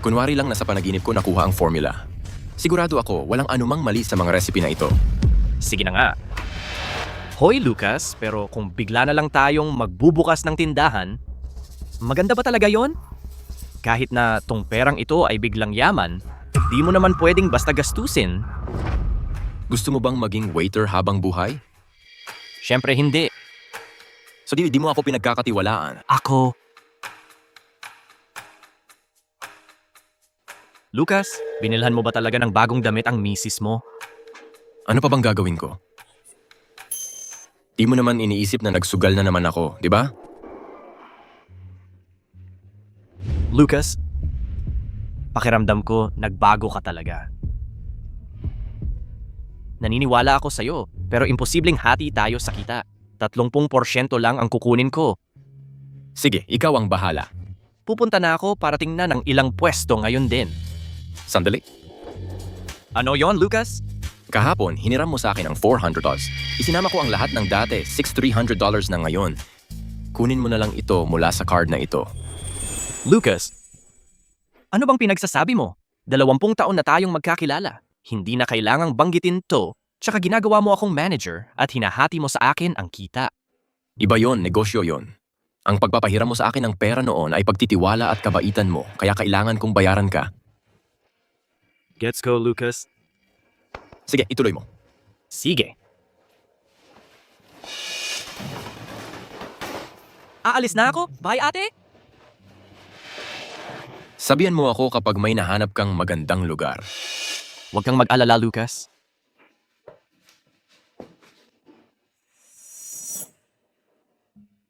Kunwari lang na sa panaginip ko nakuha ang formula. Sigurado ako, walang anumang mali sa mga recipe na ito. Sige na nga. Hoy Lucas, pero kung bigla na lang tayong magbubukas ng tindahan, maganda ba talaga yon? Kahit na tong perang ito ay biglang yaman, di mo naman pwedeng basta gastusin. Gusto mo bang maging waiter habang buhay? Siyempre hindi. So di mo ako pinagkakatiwalaan. Ako. Lucas, binilhan mo ba talaga ng bagong damit ang misis mo? Ano pa bang gagawin ko? Di mo naman iniisip na nagsugal na naman ako, di ba? Lucas, pakiramdam ko nagbago ka talaga. Naniniwala ako sa'yo, pero imposibleng hati tayo sa kita. 30% lang ang kukunin ko. Sige, ikaw ang bahala. Pupunta na ako para tingnan ang ilang pwesto ngayon din. Sandali. Ano yon, Lucas? Kahapon, hiniram mo sa akin ang $400. Isinama ko ang lahat ng dati, $6,300 na ngayon. Kunin mo na lang ito mula sa card na ito. Lucas, ano bang pinagsasabi mo? 20 taon na tayong magkakilala. Hindi na kailangang banggitin to, tsaka ginagawa mo akong manager at hinahati mo sa akin ang kita. Iba yon, negosyo yon. Ang pagpapahiram mo sa akin ng pera noon ay pagtitiwala at kabaitan mo, kaya kailangan kong bayaran ka. Gets go, Lucas. Sige, ituloy mo. Sige. Aalis na ako? Bye, ate! Sabihan mo ako kapag may nahanap kang magandang lugar. Huwag kang mag-alala, Lucas.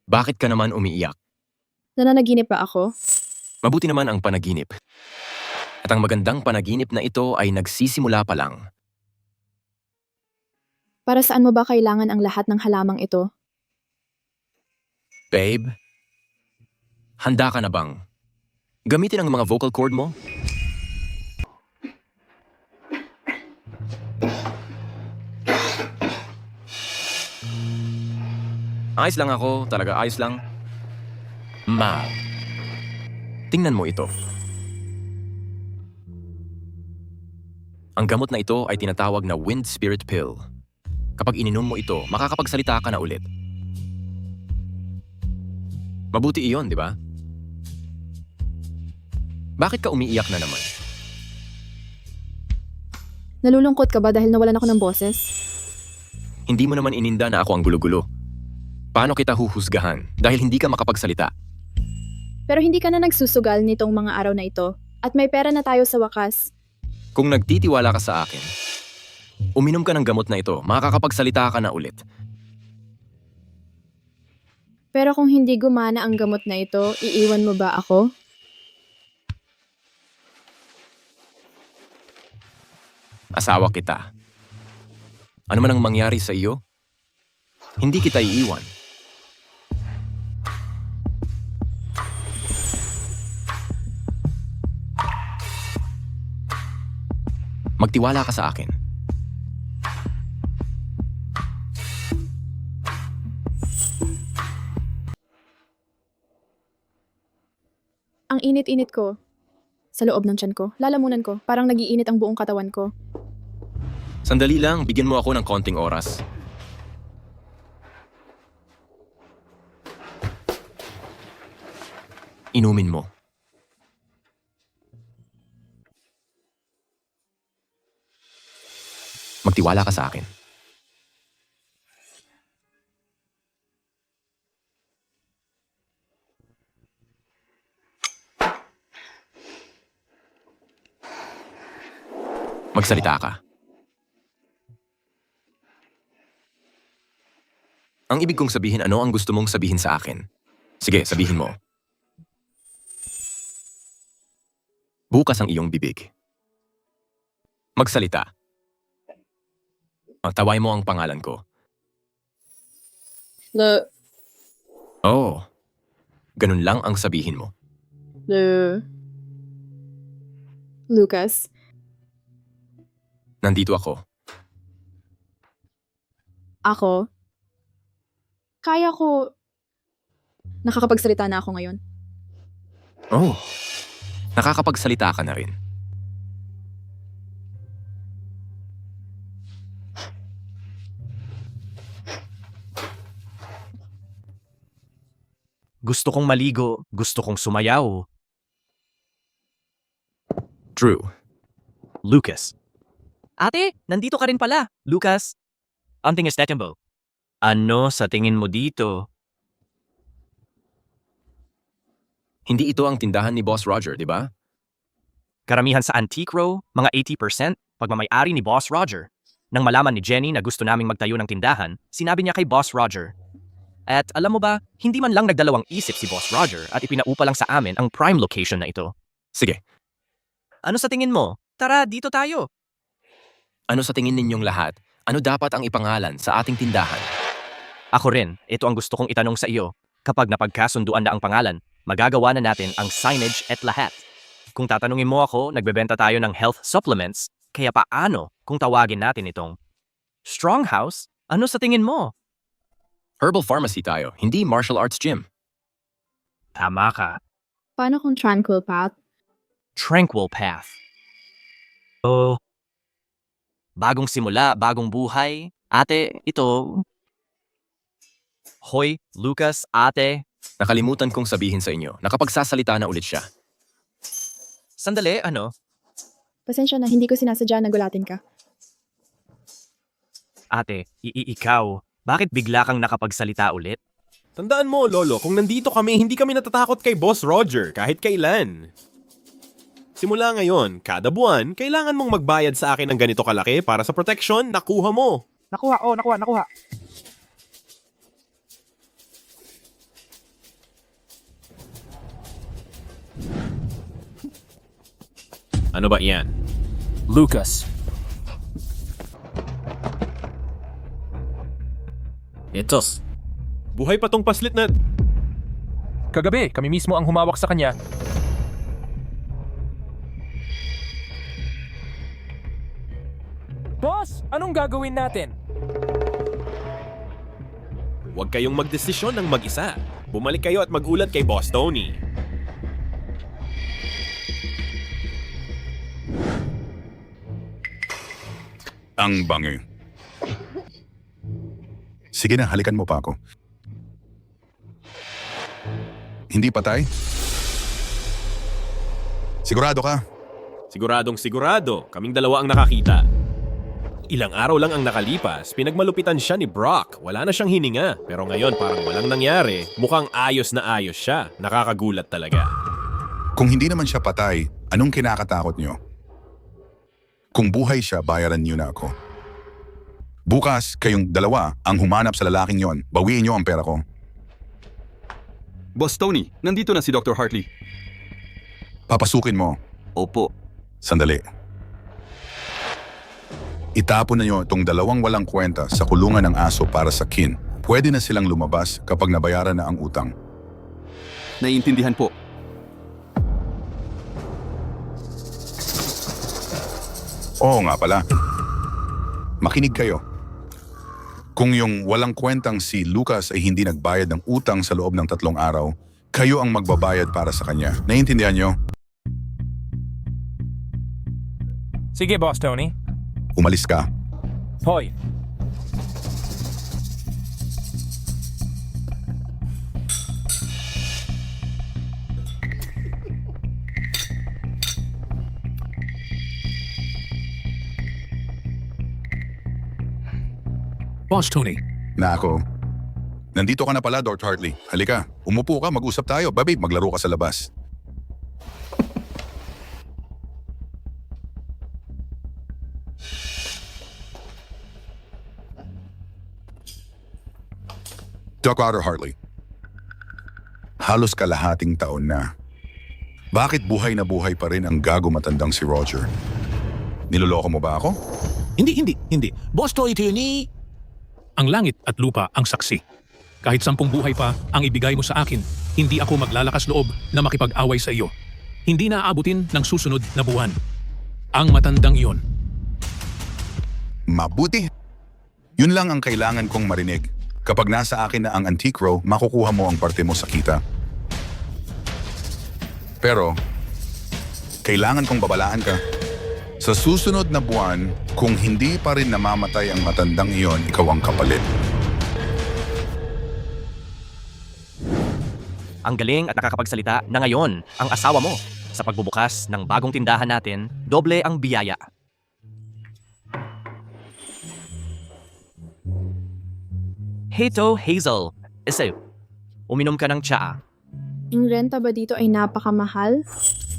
Bakit ka naman umiiyak? Nananaginip ba ako? Mabuti naman ang panaginip. At ang magandang panaginip na ito ay nagsisimula pa lang. Para saan mo ba kailangan ang lahat ng halamang ito? Babe, handa ka na bang gamitin ang mga vocal cord mo? Ayos lang ako, talaga ayos lang. Ma, tingnan mo ito. Ang gamot na ito ay tinatawag na Wind Spirit Pill. Kapag ininom mo ito, makakapagsalita ka na ulit. Mabuti iyon, di ba? Bakit ka umiiyak na naman? Nalulungkot ka ba dahil nawalan ako ng boses? Hindi mo naman ininda na ako ang gulo-gulo. Paano kita huhusgahan dahil hindi ka makapagsalita? Pero hindi ka na nagsusugal nitong mga araw na ito at may pera na tayo sa wakas. Kung nagtitiwala ka sa akin, uminom ka ng gamot na ito, makakapagsalita ka na ulit. Pero kung hindi gumana ang gamot na ito, iiwan mo ba ako? Asawa kita. Ano man ang mangyari sa iyo, hindi kita iiwan. Magtiwala ka sa akin. Ang init-init ko. Sa loob ng tiyan ko. Lalamunan ko. Parang nagiinit ang buong katawan ko. Sandali lang, bigyan mo ako ng konting oras. Inumin mo. Magtiwala ka sa akin. Magsalita ka. Ang ibig kong sabihin, ano ang gusto mong sabihin sa akin? Sige, sabihin mo. Bukas ang iyong bibig. Magsalita. Taway mo ang pangalan ko. Oh, ganun lang ang sabihin mo. Lucas. Nandito ako. Ako? Kaya ko... Nakakapagsalita na ako ngayon. Oh, nakakapagsalita ka na rin. Gusto kong maligo, gusto kong sumayaw. True. Lucas. Ate, nandito ka rin pala. Lucas. Anting estetembo. Ano sa tingin mo dito? Hindi ito ang tindahan ni Boss Roger, di ba? Karamihan sa Antique Row, mga 80% pagmamayari ni Boss Roger. Nang malaman ni Jenny na gusto naming magtayo ng tindahan, sinabi niya kay Boss Roger. At alam mo ba, hindi man lang nagdalawang isip si Boss Roger at ipinaupa lang sa amin ang prime location na ito. Sige. Ano sa tingin mo? Tara, dito tayo. Ano sa tingin ninyong lahat? Ano dapat ang ipangalan sa ating tindahan? Ako rin, ito ang gusto kong itanong sa iyo. Kapag napagkasunduan na ang pangalan, magagawa na natin ang signage at lahat. Kung tatanungin mo ako, nagbebenta tayo ng health supplements, kaya paano kung tawagin natin itong Strong House? Ano sa tingin mo? Herbal pharmacy tayo, hindi martial arts gym. Tama ka. Paano kung tranquil path? Tranquil path. Oh. Bagong simula, bagong buhay. Ate, ito. Hoy, Lucas, ate. Nakalimutan kong sabihin sa inyo, nakapagsasalita na ulit siya. Sandali, ano? Pasensya na, hindi ko sinasadya na gulatin ka. Ate, ikaw, bakit bigla kang nakapagsalita ulit? Tandaan mo, Lolo, kung nandito kami, hindi kami natatakot kay Boss Roger kahit kailan. Simula ngayon, kada buwan, kailangan mong magbayad sa akin ng ganito kalaki para sa protection na kuha mo. Nakuha. Ano ba iyan? Lucas. Etos. Buhay pa tong paslit na... Kagabi, kami mismo ang humawak sa kanya. Boss, anong gagawin natin? Huwag kayong magdesisyon ng mag-isa. Bumalik kayo at mag-ulat kay Boss Tony. Ang bangi. Sige na, halikan mo pa ako. Hindi patay? Sigurado ka? Siguradong sigurado, kaming dalawa ang nakakita. Ilang araw lang ang nakalipas, pinagmalupitan siya ni Brock. Wala na siyang hininga, pero ngayon parang walang nangyari. Mukhang ayos na ayos siya. Nakakagulat talaga. Kung hindi naman siya patay, anong kinakatakot niyo? Kung buhay siya, bayaran niyo na ako. Bukas, kayong dalawa ang humanap sa lalaking yon. Bawiin niyo ang pera ko. Boss Tony, nandito na si Dr. Hartley. Papasukin mo. Opo. Sandali. Itapon na niyo itong dalawang walang kwenta sa kulungan ng aso para sa kin. Pwede na silang lumabas kapag nabayaran na ang utang. Naiintindihan po. Oo nga pala. Makinig kayo. Kung yung walang kwentang si Lucas ay hindi nagbayad ng utang sa loob ng 3 araw, kayo ang magbabayad para sa kanya. Naiintindihan niyo? Sige, Boss Tony. Umalis ka. Hoy. Boss Tony. Na ako. Nandito ka na pala, Dr. Hartley. Halika, umupo ka, mag-usap tayo. Babe, maglaro ka sa labas. Dr. Hartley, halos kalahating taon na. Bakit buhay na buhay pa rin ang gago matandang si Roger? Niloloko mo ba ako? Hindi. Boss Tony. Ang langit at lupa ang saksi. Kahit 10 buhay pa ang ibigay mo sa akin, hindi ako maglalakas loob na makipag-away sa iyo. Hindi na aabutin ng susunod na buwan. Ang matandang iyon. Mabuti. Yun lang ang kailangan kong marinig. Kapag nasa akin na ang antique row, makukuha mo ang parte mo sa kita. Pero, kailangan kong babalaan ka. Sa susunod na buwan, kung hindi pa rin namamatay ang matandang iyon, ikaw ang kapalit. Ang galing at nakakapagsalita na ngayon ang asawa mo. Sa pagbubukas ng bagong tindahan natin, doble ang biyaya. Heto Hazel, uminom ka ng tsaa. Yung renta ba dito ay napakamahal?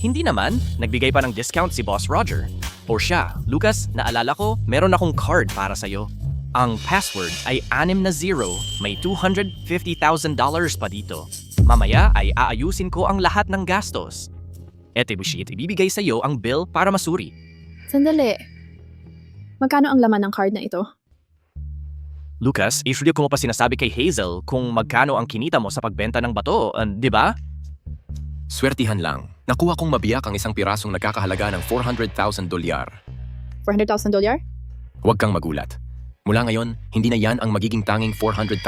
Hindi naman, nagbigay pa ng discount si Boss Roger. O siya, Lucas, naalala ko, meron akong card para sa'yo. Ang password ay 60, may $250,000 pa dito. Mamaya ay aayusin ko ang lahat ng gastos. Ete bushit, ibibigay sa'yo ang bill para masuri. Sandali. Magkano ang laman ng card na ito? Lucas, usually ko mo pa sinasabi kay Hazel kung magkano ang kinita mo sa pagbenta ng bato, di ba? Swertihan lang. Nakuha kong mabiyak ang isang pirasong nagkakahalaga ng $400,000. $400,000? Huwag kang magulat. Mula ngayon, hindi na yan ang magiging tanging $400,000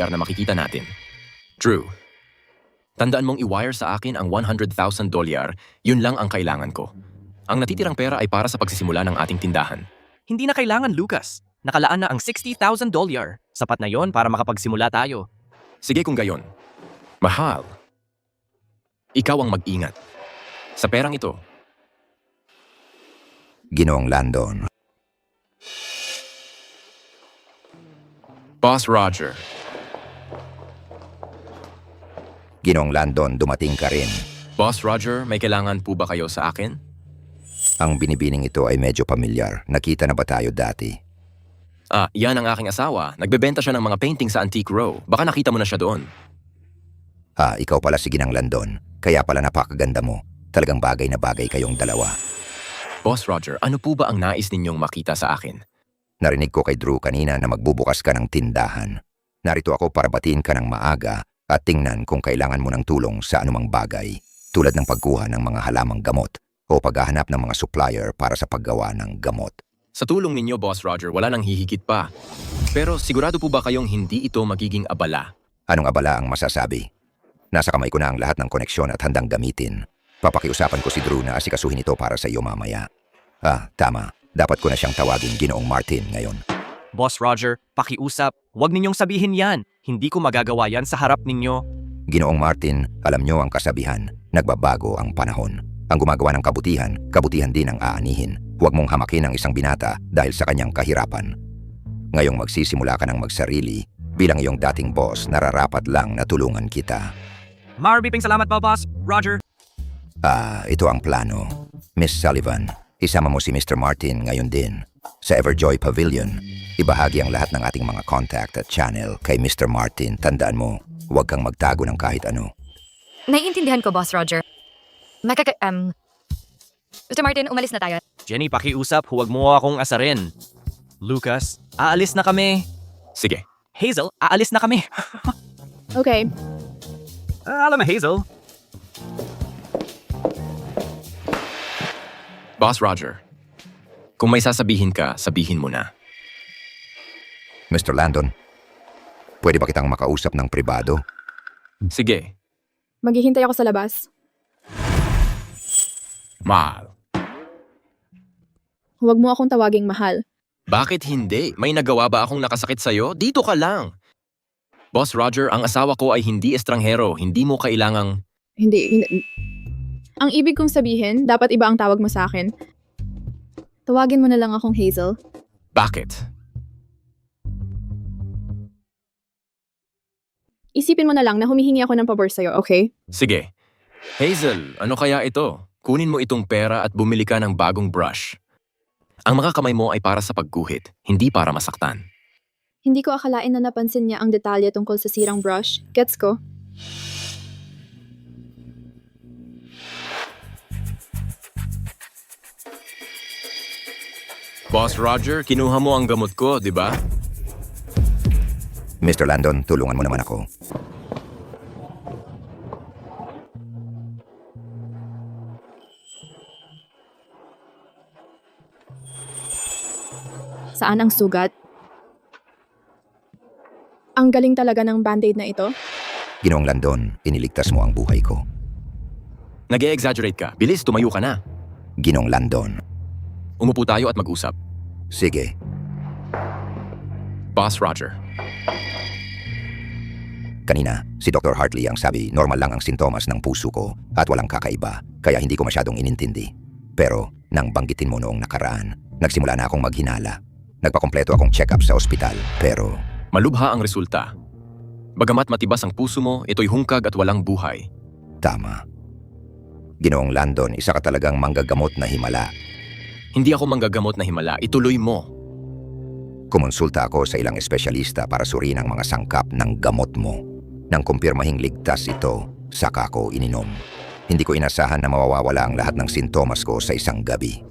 na makikita natin. Drew, Tandaan mong i-wire sa akin ang $100,000, yun lang ang kailangan ko. Ang natitirang pera ay para sa pagsisimula ng ating tindahan. Hindi na kailangan, Lucas. Nakalaan na ang $60,000. Sapat na yon para makapagsimula tayo. Sige kung gayon. Mahal. Ikaw ang mag-ingat. Sa perang ito, Ginoong Landon, Boss Roger. Ginoong Landon, dumating ka rin. Boss Roger, may kailangan po ba kayo sa akin? Ang binibining ito ay medyo pamilyar. Nakita na ba tayo dati? Yan ang aking asawa. Nagbebenta siya ng mga painting sa Antique Row. Baka nakita mo na siya doon. Ikaw pala si Ginang Landon. Kaya pala napakaganda mo. Talagang bagay na bagay kayong dalawa. Boss Roger, ano po ba ang nais ninyong makita sa akin? Narinig ko kay Drew kanina na magbubukas ka ng tindahan. Narito ako para batiin ka ng maaga at tingnan kung kailangan mo ng tulong sa anumang bagay, tulad ng pagkuha ng mga halamang gamot o paghahanap ng mga supplier para sa paggawa ng gamot. Sa tulong ninyo, Boss Roger, wala nang hihigit pa. Pero sigurado po ba kayong hindi ito magiging abala? Anong abala ang masasabi? Nasa kamay ko na ang lahat ng koneksyon at handang gamitin. Papakiusapan ko si Drew na asikasuhin ito para sa iyo mamaya. Tama. Dapat ko na siyang tawagin Ginoong Martin ngayon. Boss Roger, pakiusap. Huwag ninyong sabihin yan. Hindi ko magagawa yan sa harap ninyo. Ginoong Martin, alam niyo ang kasabihan, nagbabago ang panahon. Ang gumagawa ng kabutihan, kabutihan din ang aanihin. Huwag mong hamakin ang isang binata dahil sa kanyang kahirapan. Ngayong magsisimula ka ng magsarili, bilang iyong dating boss, nararapat lang na tulungan kita. Marbiping salamat po, Boss Roger. Ito ang plano. Miss Sullivan, isama mo si Mr. Martin ngayon din. Sa Everjoy Pavilion, ibahagi ang lahat ng ating mga contact at channel kay Mr. Martin. Tandaan mo, huwag kang magtago ng kahit ano. Naiintindihan ko, Boss Roger. Mr. Martin, umalis na tayo. Jenny, pakiusap. Huwag mo akong asarin. Lucas, aalis na kami. Sige. Hazel, aalis na kami. Okay. Alam mo, Hazel. Boss Roger, kung may sasabihin ka, sabihin mo na. Mr. Landon, pwede ba kitang makausap ng pribado? Sige. Maghihintay ako sa labas. Mahal. Huwag mo akong tawaging mahal. Bakit hindi? May nagawa ba akong nakasakit sa'yo? Dito ka lang. Boss Roger, ang asawa ko ay hindi estranghero. Hindi mo kailangang... Hindi. Ang ibig kong sabihin, dapat iba ang tawag mo sa akin. Tawagin mo na lang akong Hazel. Bakit? Isipin mo na lang na humihingi ako ng pabor sa'yo, okay? Sige. Hazel, ano kaya ito? Kunin mo itong pera at bumili ka ng bagong brush. Ang mga kamay mo ay para sa pagguhit, hindi para masaktan. Hindi ko akalain na napansin niya ang detalye tungkol sa sirang brush. Gets ko? Boss Roger, kinuha mo ang gamot ko, di ba? Mr. Landon, tulungan mo naman ako. Saan ang sugat? Ang galing talaga ng band-aid na ito. Ginoong Landon, iniligtas mo ang buhay ko. Nag-e-exaggerate ka. Bilis, tumayo ka na. Ginoong Landon. Umupo tayo at mag-usap. Sige. Boss Roger. Kanina, si Dr. Hartley ang sabi normal lang ang sintomas ng puso ko at walang kakaiba, kaya hindi ko masyadong inintindi. Pero, nang banggitin mo noong nakaraan, nagsimula na akong maghinala. Nagpakompleto akong check-up sa ospital, pero... Malubha ang resulta. Bagamat matibas ang puso mo, ito'y hungkag at walang buhay. Tama. Ginoong Landon, isa ka talagang manggagamot na himala. Hindi ako manggagamot na himala, ituloy mo. Kumonsulta ako sa ilang espesyalista para suriin ang mga sangkap ng gamot mo. Nang kumpirmahing ligtas ito, saka ko ininom. Hindi ko inasahan na mawawala ang lahat ng sintomas ko sa isang gabi.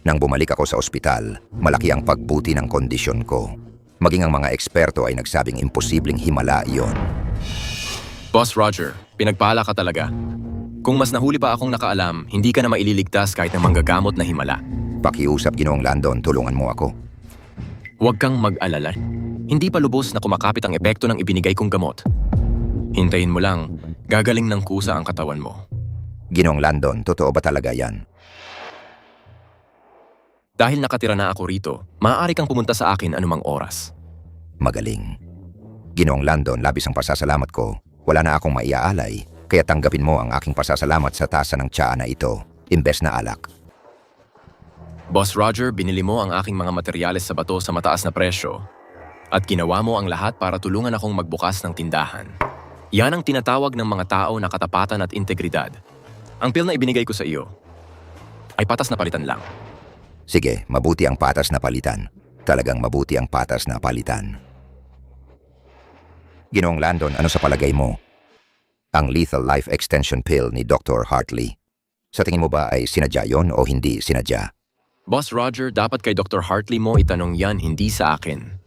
Nang bumalik ako sa ospital, malaki ang pagbuti ng kondisyon ko. Maging ang mga eksperto ay nagsabing imposibleng himala iyon. Boss Roger, pinagpala ka talaga. Kung mas nahuli pa akong nakaalam, hindi ka na maililigtas kahit ng manggagamot na himala. Pakiusap, Ginoong Landon, tulungan mo ako. Huwag kang mag-alala. Hindi pa lubos na kumakapit ang epekto ng ibinigay kong gamot. Hintayin mo lang, gagaling ng kusa ang katawan mo. Ginoong Landon, totoo ba talaga yan? Dahil nakatira na ako rito, maaari kang pumunta sa akin anumang oras. Magaling. Ginoong Landon, labis ang pasasalamat ko. Wala na akong maiaalay, kaya tanggapin mo ang aking pasasalamat sa tasa ng tsaa na ito, imbes na alak. Boss Roger, binili mo ang aking mga materyales sa bato sa mataas na presyo at ginawa mo ang lahat para tulungan akong magbukas ng tindahan. Yan ang tinatawag ng mga tao na katapatan at integridad. Ang pill na ibinigay ko sa iyo ay patas na palitan lang. Sige, mabuti ang patas na palitan. Talagang mabuti ang patas na palitan. Ginoong Landon, ano sa palagay mo? Ang lethal life extension pill ni Dr. Hartley. Sa tingin mo ba ay sinadya yon o hindi sinadya? Boss Roger, dapat kay Dr. Hartley mo itanong yan, hindi sa akin.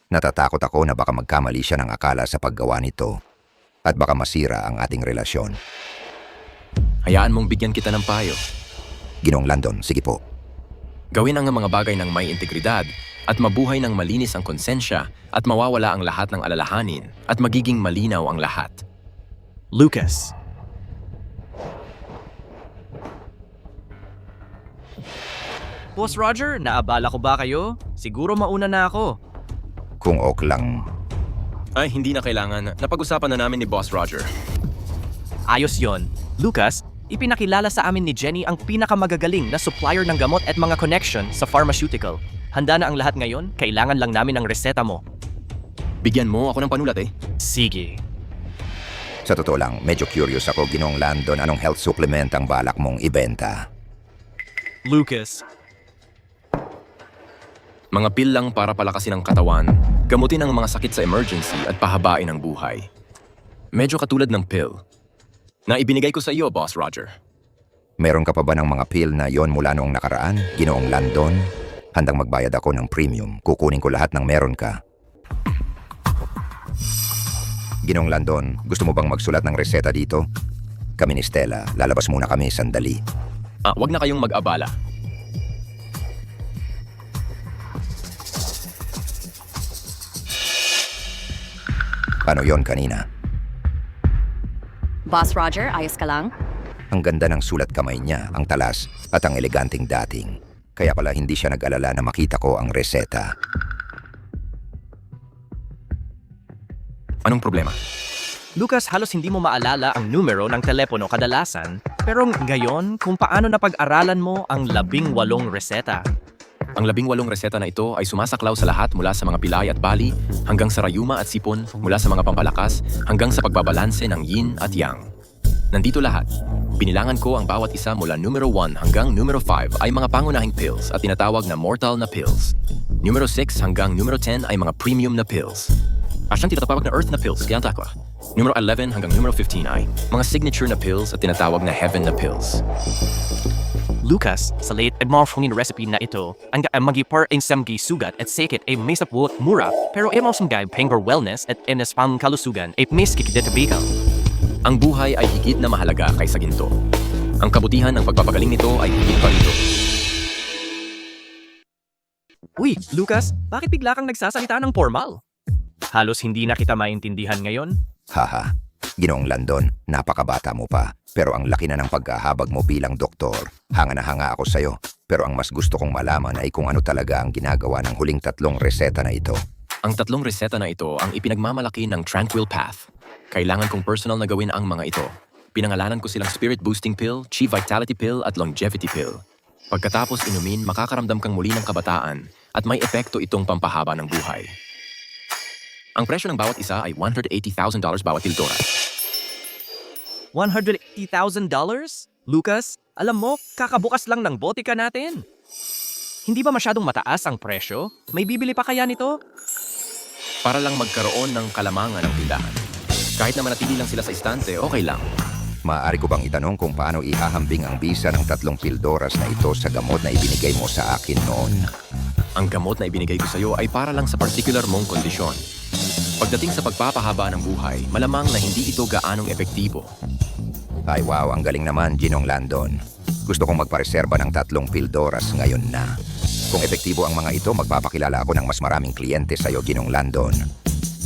Natatakot ako na baka magkamali siya ng akala sa paggawa nito at baka masira ang ating relasyon. Hayaan mong bigyan kita ng payo. Ginoong Landon, sige po. Gawin ang mga bagay ng may integridad at mabuhay ng malinis ang konsensya at mawawala ang lahat ng alalahanin at magiging malinaw ang lahat. Lucas. Boss Roger, naabala ko ba kayo? Siguro mauna na ako. Kung ok lang. Ay, hindi na kailangan. Napag-usapan na namin ni Boss Roger. Ayos yon. Lucas, ipinakilala sa amin ni Jenny ang pinakamagagaling na supplier ng gamot at mga connection sa pharmaceutical. Handa na ang lahat ngayon, kailangan lang namin ng reseta mo. Bigyan mo ako ng panulat eh. Sige. Sa totoo lang, medyo curious ako, Ginoong Landon, anong health supplement ang balak mong ibenta? Lucas. Mga pill lang para palakasin ang katawan, gamutin ang mga sakit sa emergency at pahabain ang buhay. Medyo katulad ng pill na ibinigay ko sa iyo, Boss Roger. Meron ka pa ba ng mga pill na yon mula noong nakaraan, Ginoong Landon? Handang magbayad ako ng premium. Kukunin ko lahat ng meron ka. Ginoong Landon, gusto mo bang magsulat ng reseta dito? Kami ni Stella, lalabas muna kami sandali. Wag na kayong mag-abala. Ano yon kanina? Boss Roger, ayos ka lang? Ang ganda ng sulat kamay niya, ang talas at ang eleganting dating. Kaya pala hindi siya nag-alala na makita ko ang reseta. Anong problema? Lucas, halos hindi mo maalala ang numero ng telepono kadalasan, pero ngayon, kung paano napag-aralan mo ang 18 reseta. Ang 18 reseta na ito ay sumasaklaw sa lahat mula sa mga pilay at bali hanggang sa rayuma at sipon, mula sa mga pampalakas hanggang sa pagbabalanse ng yin at yang. Nandito lahat. Binilangan ko ang bawat isa mula numero 1 hanggang numero 5 ay mga pangunahing pills at tinatawag na mortal na pills. Numero 6 hanggang numero 10 ay mga premium na pills. Asyang tinatawag na earth na pills, kaya takwa. Numero 11 hanggang numero 15 ay mga signature na pills at tinatawag na heaven na pills. Lucas, sa late morphine recipe na ito, ang magipar ang samgi sugat at sakit ay may sapwot mura, pero ay masamgay pangor wellness at enaspam kalusugan ay may skikidetabigal. Ang buhay ay higit na mahalaga kaysa ginto. Ang kabutihan ng pagpapagaling nito ay higit pa rito. Uy, Lucas, bakit bigla kang nagsasalita ng formal? Halos hindi na kita maintindihan ngayon? Haha, Ginoong Landon, napakabata mo pa. Pero ang laki na ng pagkahabag mo bilang doktor. Hanga na hanga ako sa'yo. Pero ang mas gusto kong malaman ay kung ano talaga ang ginagawa ng huling 3 reseta na ito. Ang 3 reseta na ito ang ipinagmamalaki ng Tranquil Path. Kailangan kong personal na gawin ang mga ito. Pinangalanan ko silang Spirit Boosting Pill, Chi Vitality Pill at Longevity Pill. Pagkatapos inumin, makakaramdam kang muli ng kabataan at may epekto itong pampahaba ng buhay. Ang presyo ng bawat isa ay $180,000 bawat tildora. $180,000? Lucas, alam mo, kakabukas lang ng botika natin. Hindi ba masyadong mataas ang presyo? May bibili pa kaya nito? Para lang magkaroon ng kalamangan ng tindahan. Kahit na manatili lang sila sa istante, okay lang. Maaari ko bang itanong kung paano ihahambing ang bisa ng 3 pildoras na ito sa gamot na ibinigay mo sa akin noon? Ang gamot na ibinigay ko sa iyo ay para lang sa particular mong kondisyon. Pagdating sa pagpapahaba ng buhay, malamang na hindi ito gaanong epektibo. Ay wow, ang galing naman, Ginoong Landon. Gusto kong magpareserba ng 3 pildoras ngayon na. Kung epektibo ang mga ito, magpapakilala ako ng mas maraming kliyente sa iyo, Ginoong Landon.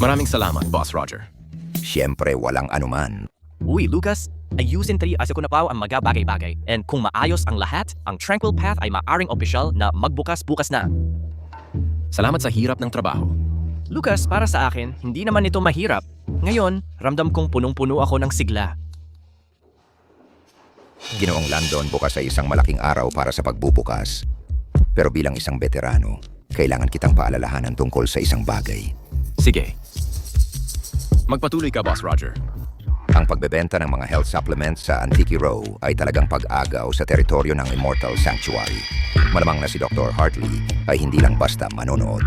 Maraming salamat, Boss Roger. Siyempre, walang anuman. Uy, Lucas, ayusin tayo asa ko na pa ang mga bagay-bagay. And kung maayos ang lahat, ang Tranquil Path ay maaring opisyal na magbukas-bukas na. Salamat sa hirap ng trabaho. Lucas, para sa akin, hindi naman ito mahirap. Ngayon, ramdam kong punong-puno ako ng sigla. Ginoong Landon, bukas ay isang malaking araw para sa pagbubukas. Pero bilang isang veterano, kailangan kitang paalalahanan tungkol sa isang bagay. Sige. Magpatuloy ka, Boss Roger. Ang pagbebenta ng mga health supplements sa Antique Row ay talagang pag-agaw sa teritoryo ng Immortal Sanctuary. Malamang na si Dr. Hartley ay hindi lang basta manonood.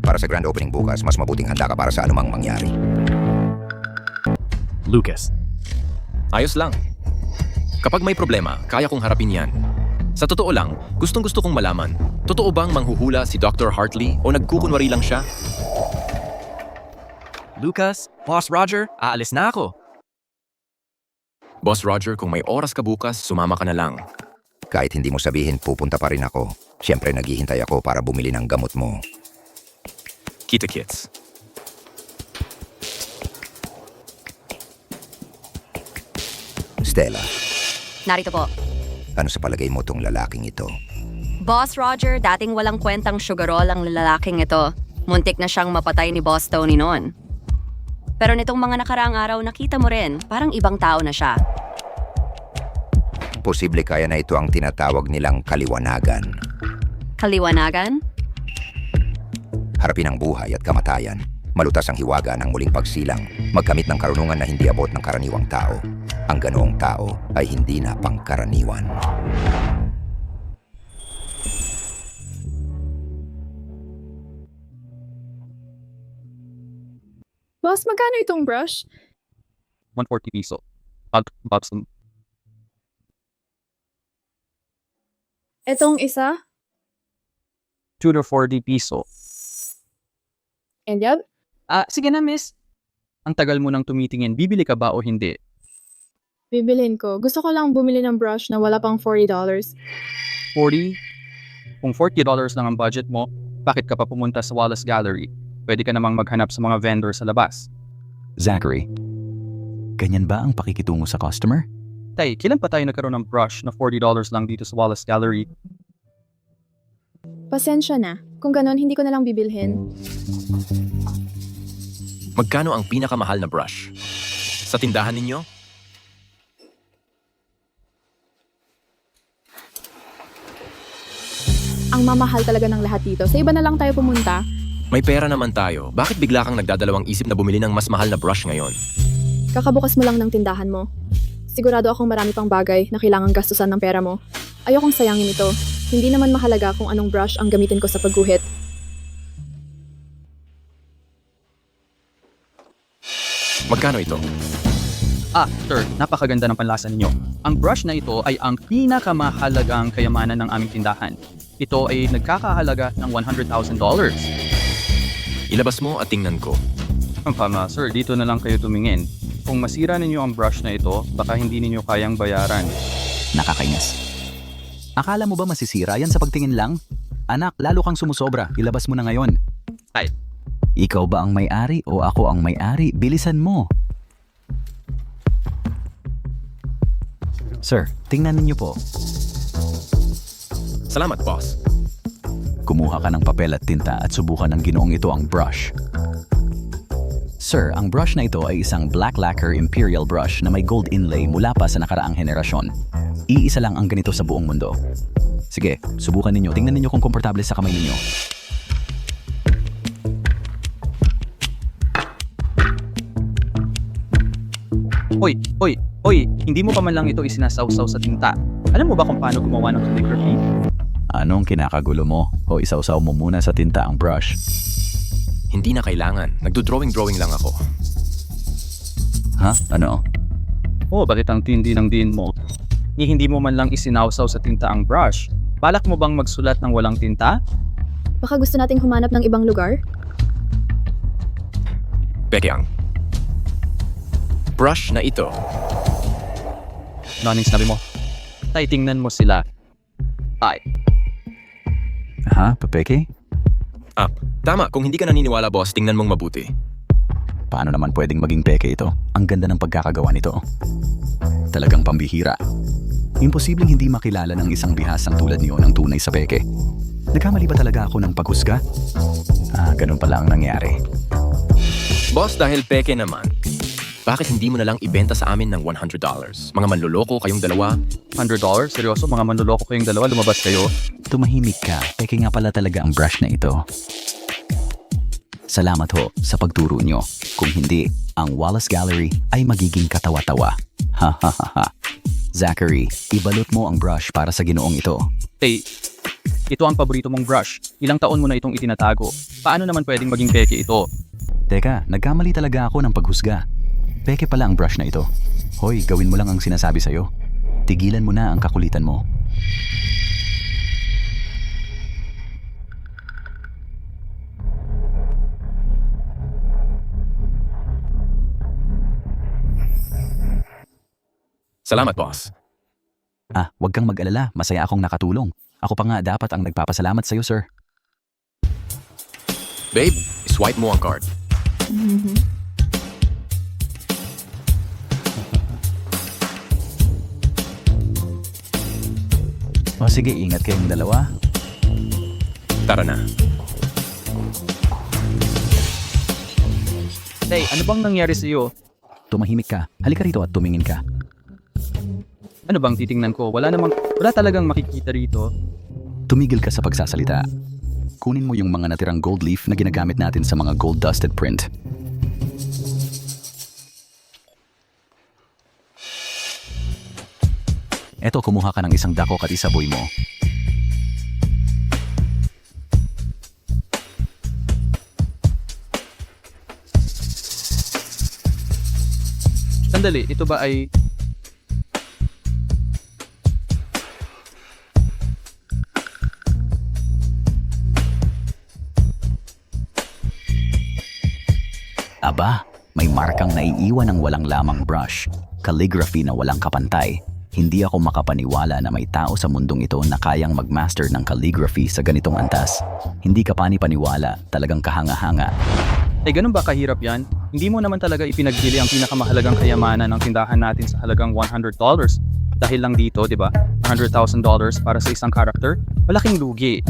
Para sa grand opening bukas, mas mabuting handa ka para sa anumang mangyari. Lucas. Ayos lang. Kapag may problema, kaya kong harapin yan. Sa totoo lang, gustong-gusto kong malaman, totoo bang manghuhula si Dr. Hartley o nagkukunwari lang siya? Lucas, Boss Roger, aalis na ako. Boss Roger, kung may oras ka bukas, sumama ka na lang. Kahit hindi mo sabihin, pupunta pa rin ako. Siyempre, naghihintay ako para bumili ng gamot mo. Kita kits. Stella, Narito po. ano sa palagay mo tong lalaking ito? Boss Roger, dating walang kwentang sugarol ang lalaking ito. Muntik na siyang mapatay ni Boss Tony noon. Pero nitong mga nakaraang araw, nakita mo rin, parang ibang tao na siya. Posible kaya na ito ang tinatawag nilang kaliwanagan. Kaliwanagan? Harapin ang buhay at kamatayan. Malutas ang hiwaga ng muling pagsilang. Magkamit ng karunungan na hindi abot ng karaniwang tao. Ang ganoong tao ay hindi na pangkaraniwan. Boss, magkano itong brush? 140 piso. Bobson. Etong isa? 2 to 40 piso. And yab? Sige na, miss. Ang tagal mo nang tumitingin, bibili ka ba o hindi? Bibilhin ko. Gusto ko lang bumili ng brush na wala pang $40. 40? Kung $40 lang ang budget mo, bakit ka pa pumunta sa Wallace Gallery? Pwede ka namang maghanap sa mga vendor sa labas. Zachary, ganyan ba ang pakikitungo sa customer? Tay, kailan pa tayo nagkaroon ng brush na $40 lang dito sa Wallace Gallery? Pasensya na. Kung ganon, hindi ko na lang bibilhin. Magkano ang pinakamahal na brush? Sa tindahan ninyo? Ang mamahal talaga ng lahat dito. Sa iba na lang tayo pumunta. May pera naman tayo. Bakit bigla kang nagdadalawang isip na bumili ng mas mahal na brush ngayon? Kakabukas mo lang ng tindahan mo. Sigurado akong marami pang bagay na kailangang gastusan ng pera mo. Ayokong sayangin ito. Hindi naman mahalaga kung anong brush ang gamitin ko sa pagguhit. Magkano ito? Sir, napakaganda ng panlasa ninyo. Ang brush na ito ay ang pinakamahalagang kayamanan ng aming tindahan. Ito ay nagkakahalaga ng $100,000. Ilabas mo at tingnan ko. Tama, sir, dito na lang kayo tumingin. Kung masira ninyo ang brush na ito, baka hindi ninyo kayang bayaran. Nakakainis. Akala mo ba masisira yan sa pagtingin lang? Anak, lalo kang sumusobra. Ilabas mo na ngayon. Ay. Ikaw ba ang may-ari o ako ang may-ari? Bilisan mo. Sir, tingnan ninyo po. Salamat, boss. Kumuha ka ng papel at tinta at subukan ng ginoong ito ang brush. Sir, ang brush na ito ay isang black lacquer imperial brush na may gold inlay mula pa sa nakaraang henerasyon. Iisa lang ang ganito sa buong mundo. Sige, subukan ninyo. Tingnan ninyo kung komportable sa kamay ninyo. Hoy, hindi mo pa man lang ito isinasawsaw sa tinta. Alam mo ba kung paano gumawa ng calligraphy? Anong kinakagulo mo? O isawsaw mo muna sa tinta ang brush? Hindi na kailangan. Nagdo-drawing lang ako. Ha? Ano? Bakit ang tindi ng din mo? Hindi mo man lang isinawsaw sa tinta ang brush. Balak mo bang magsulat ng walang tinta? Baka gusto nating humanap ng ibang lugar? Pekyang. Brush na ito. Ano sinabi mo? Tay, tingnan mo sila. Ay. Ha? Papeke? Tama. Kung hindi ka naniniwala, boss, tingnan mong mabuti. Paano naman pwedeng maging peke ito? Ang ganda ng pagkakagawa nito. Talagang pambihira. Imposibleng hindi makilala ng isang bihasang tulad niyo ng tunay sa peke. Nagkamali ba talaga ako ng paghusga? Ganun pala ang nangyari. Boss, dahil peke naman, bakit hindi mo na lang ibenta sa amin ng $100? Mga manloloko kayong dalawa. $100? Seryoso? Mga manloloko kayong dalawa? Lumabas kayo? Tumahimik ka. Peke nga pala talaga ang brush na ito. Salamat ho sa pagturo nyo. Kung hindi, ang Wallace Gallery ay magiging katawa-tawa. Ha ha ha ha. Zachary, ibalot mo ang brush para sa ginoong ito. Hey, ito ang paborito mong brush. Ilang taon mo na itong itinatago. Paano naman pwedeng maging peke ito? Teka, nagkamali talaga ako ng paghusga. Peke pala ang brush na ito. Hoy, gawin mo lang ang sinasabi sa'yo. Tigilan mo na ang kakulitan mo. Salamat, boss. Huwag kang mag-alala. Masaya akong nakatulong. Ako pa nga dapat ang nagpapasalamat sa'yo, sir. Babe, swipe mo ang card. O sige, ingat kayong dalawa. Tara na. Hey, ano bang nangyari sa iyo? Tumahimik ka. Halika rito at tumingin ka. Ano bang titingnan ko? Wala talagang makikita rito. Tumigil ka sa pagsasalita. Kunin mo yung mga natirang gold leaf na ginagamit natin sa mga gold-dusted print. Eto, kumuha ka ng isang dakok at isaboy mo. Sandali, ito ba ay... Aba, may markang naiiwan ng walang lamang brush. Calligraphy na walang kapantay. Hindi ako makapaniwala na may tao sa mundong ito na kayang magmaster ng calligraphy sa ganitong antas. Hindi ka paniwala, talagang kahanga-hanga. Ay, ganun ba kahirap yan? Hindi mo naman talaga ipinagbili ang pinakamahalagang kayamanan ng tindahan natin sa halagang $100. Dahil lang dito, di ba? $100,000 para sa isang karakter? Malaking lugi.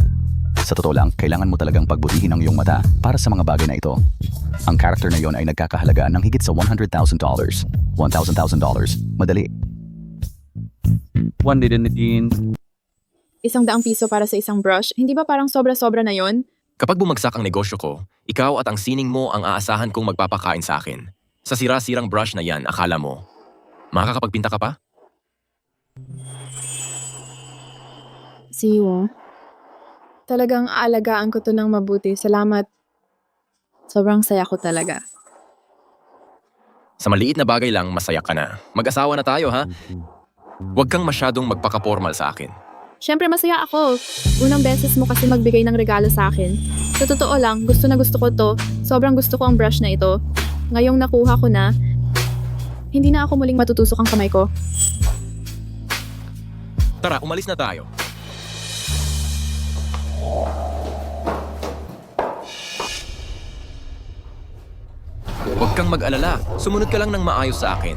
Sa totoo lang, kailangan mo talagang pagbutihin ang iyong mata para sa mga bagay na ito. Ang karakter na yon ay nagkakahalaga ng higit sa $100,000. $1,000. Madali. 115. $100 para sa isang brush, hindi ba parang sobra-sobra na yon? Kapag bumagsak ang negosyo ko, ikaw at ang sining mo ang aasahan kong magpapakain sa akin. Sa sira-sirang brush na yan, akala mo, makakapagpinta ka pa? Siwo. Talagang aalagaan ko to ng mabuti. Salamat. Sobrang saya ko talaga. Sa maliit na bagay lang, masaya ka na. Mag-asawa na tayo, ha? Huwag kang masyadong magpaka-formal sa akin. Siyempre masaya ako. Unang beses mo kasi magbigay ng regalo sa akin. Sa totoo lang, gusto na gusto ko to. Sobrang gusto ko ang brush na ito. Ngayong nakuha ko na, hindi na ako muling matutusok ang kamay ko. Tara, umalis na tayo. Huwag kang mag-alala. Sumunod ka lang ng maayos sa akin.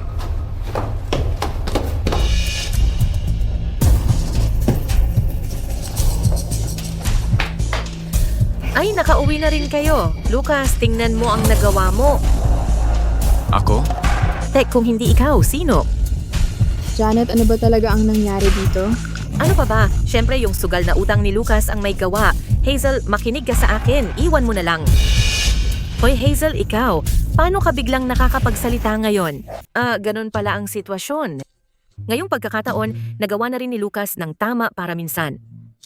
Ay, nakauwi na rin kayo. Lucas, tingnan mo ang nagawa mo. Ako? Tek, kung hindi ikaw, sino? Janet, ano ba talaga ang nangyari dito? Ano pa ba? Siyempre yung sugal na utang ni Lucas ang may gawa. Hazel, makinig ka sa akin. Iwan mo na lang. Hoy Hazel, ikaw. Paano ka biglang nakakapagsalita ngayon? Ganun pala ang sitwasyon. Ngayong pagkakataon, nagawa na rin ni Lucas ng tama para minsan.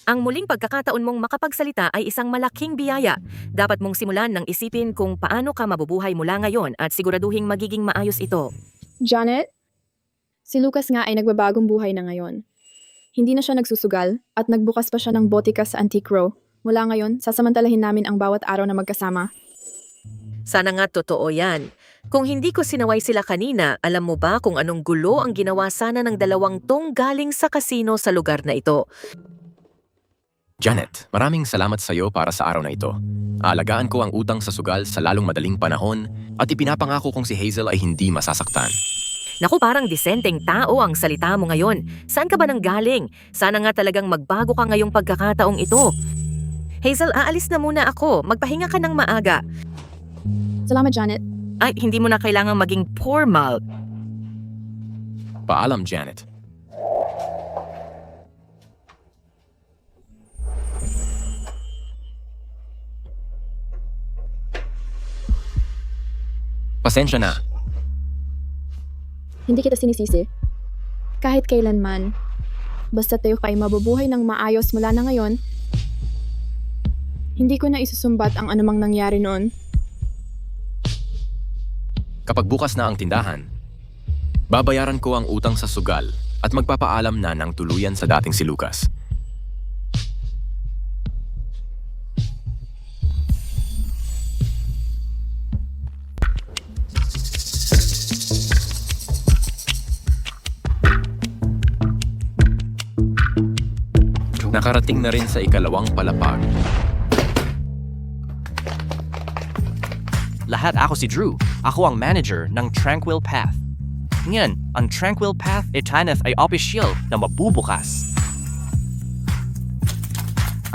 Ang muling pagkakataon mong makapagsalita ay isang malaking biyaya. Dapat mong simulan ng isipin kung paano ka mabubuhay mula ngayon at siguraduhing magiging maayos ito. Janet, si Lucas nga ay nagbabagong buhay na ngayon. Hindi na siya nagsusugal at nagbukas pa siya ng botika sa Antique Row. Mula ngayon, sasamantalahin namin ang bawat araw na magkasama. Sana nga totoo yan. Kung hindi ko sinaway sila kanina, alam mo ba kung anong gulo ang ginawa sana ng dalawang tong galing sa kasino sa lugar na ito? Janet, maraming salamat sa iyo para sa araw na ito. Aalagaan ko ang utang sa sugal sa lalong madaling panahon at ipinapangako kong si Hazel ay hindi masasaktan. Naku, parang disenteng tao ang salita mo ngayon. Saan ka ba nang galing? Sana nga talagang magbago ka ngayong pagkakataong ito. Hazel, aalis na muna ako. Magpahinga ka ng maaga. Salamat, Janet. Ay, hindi mo na kailangang maging formal. Paalam, Janet. Pasensya na. Hindi kita sinisisi. Kahit kailanman, basta tayo ay mabubuhay ng maayos mula na ngayon, hindi ko na isusumbat ang anumang nangyari noon. Kapag bukas na ang tindahan, babayaran ko ang utang sa sugal at magpapaalam na ng tuluyan sa dating si Lucas. Nakarating na rin sa ikalawang palapag. Lahat ako si Drew. Ako ang manager ng Tranquil Path. Ngayon, ang Tranquil Path Etaneth ay official na mabubukas.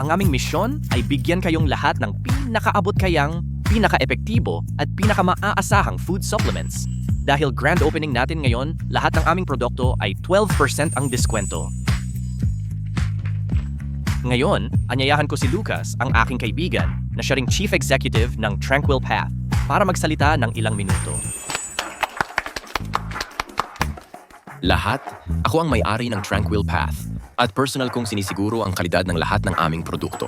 Ang aming misyon ay bigyan kayong lahat ng pinakaabot kayang, pinaka-epektibo at pinaka-maaasahang food supplements. Dahil grand opening natin ngayon, lahat ng aming produkto ay 12% ang diskwento. Ngayon, anyayahan ko si Lucas, ang aking kaibigan, na siya ring Chief Executive ng Tranquil Path, para magsalita ng ilang minuto. Lahat, ako ang may-ari ng Tranquil Path at personal kong sinisiguro ang kalidad ng lahat ng aming produkto.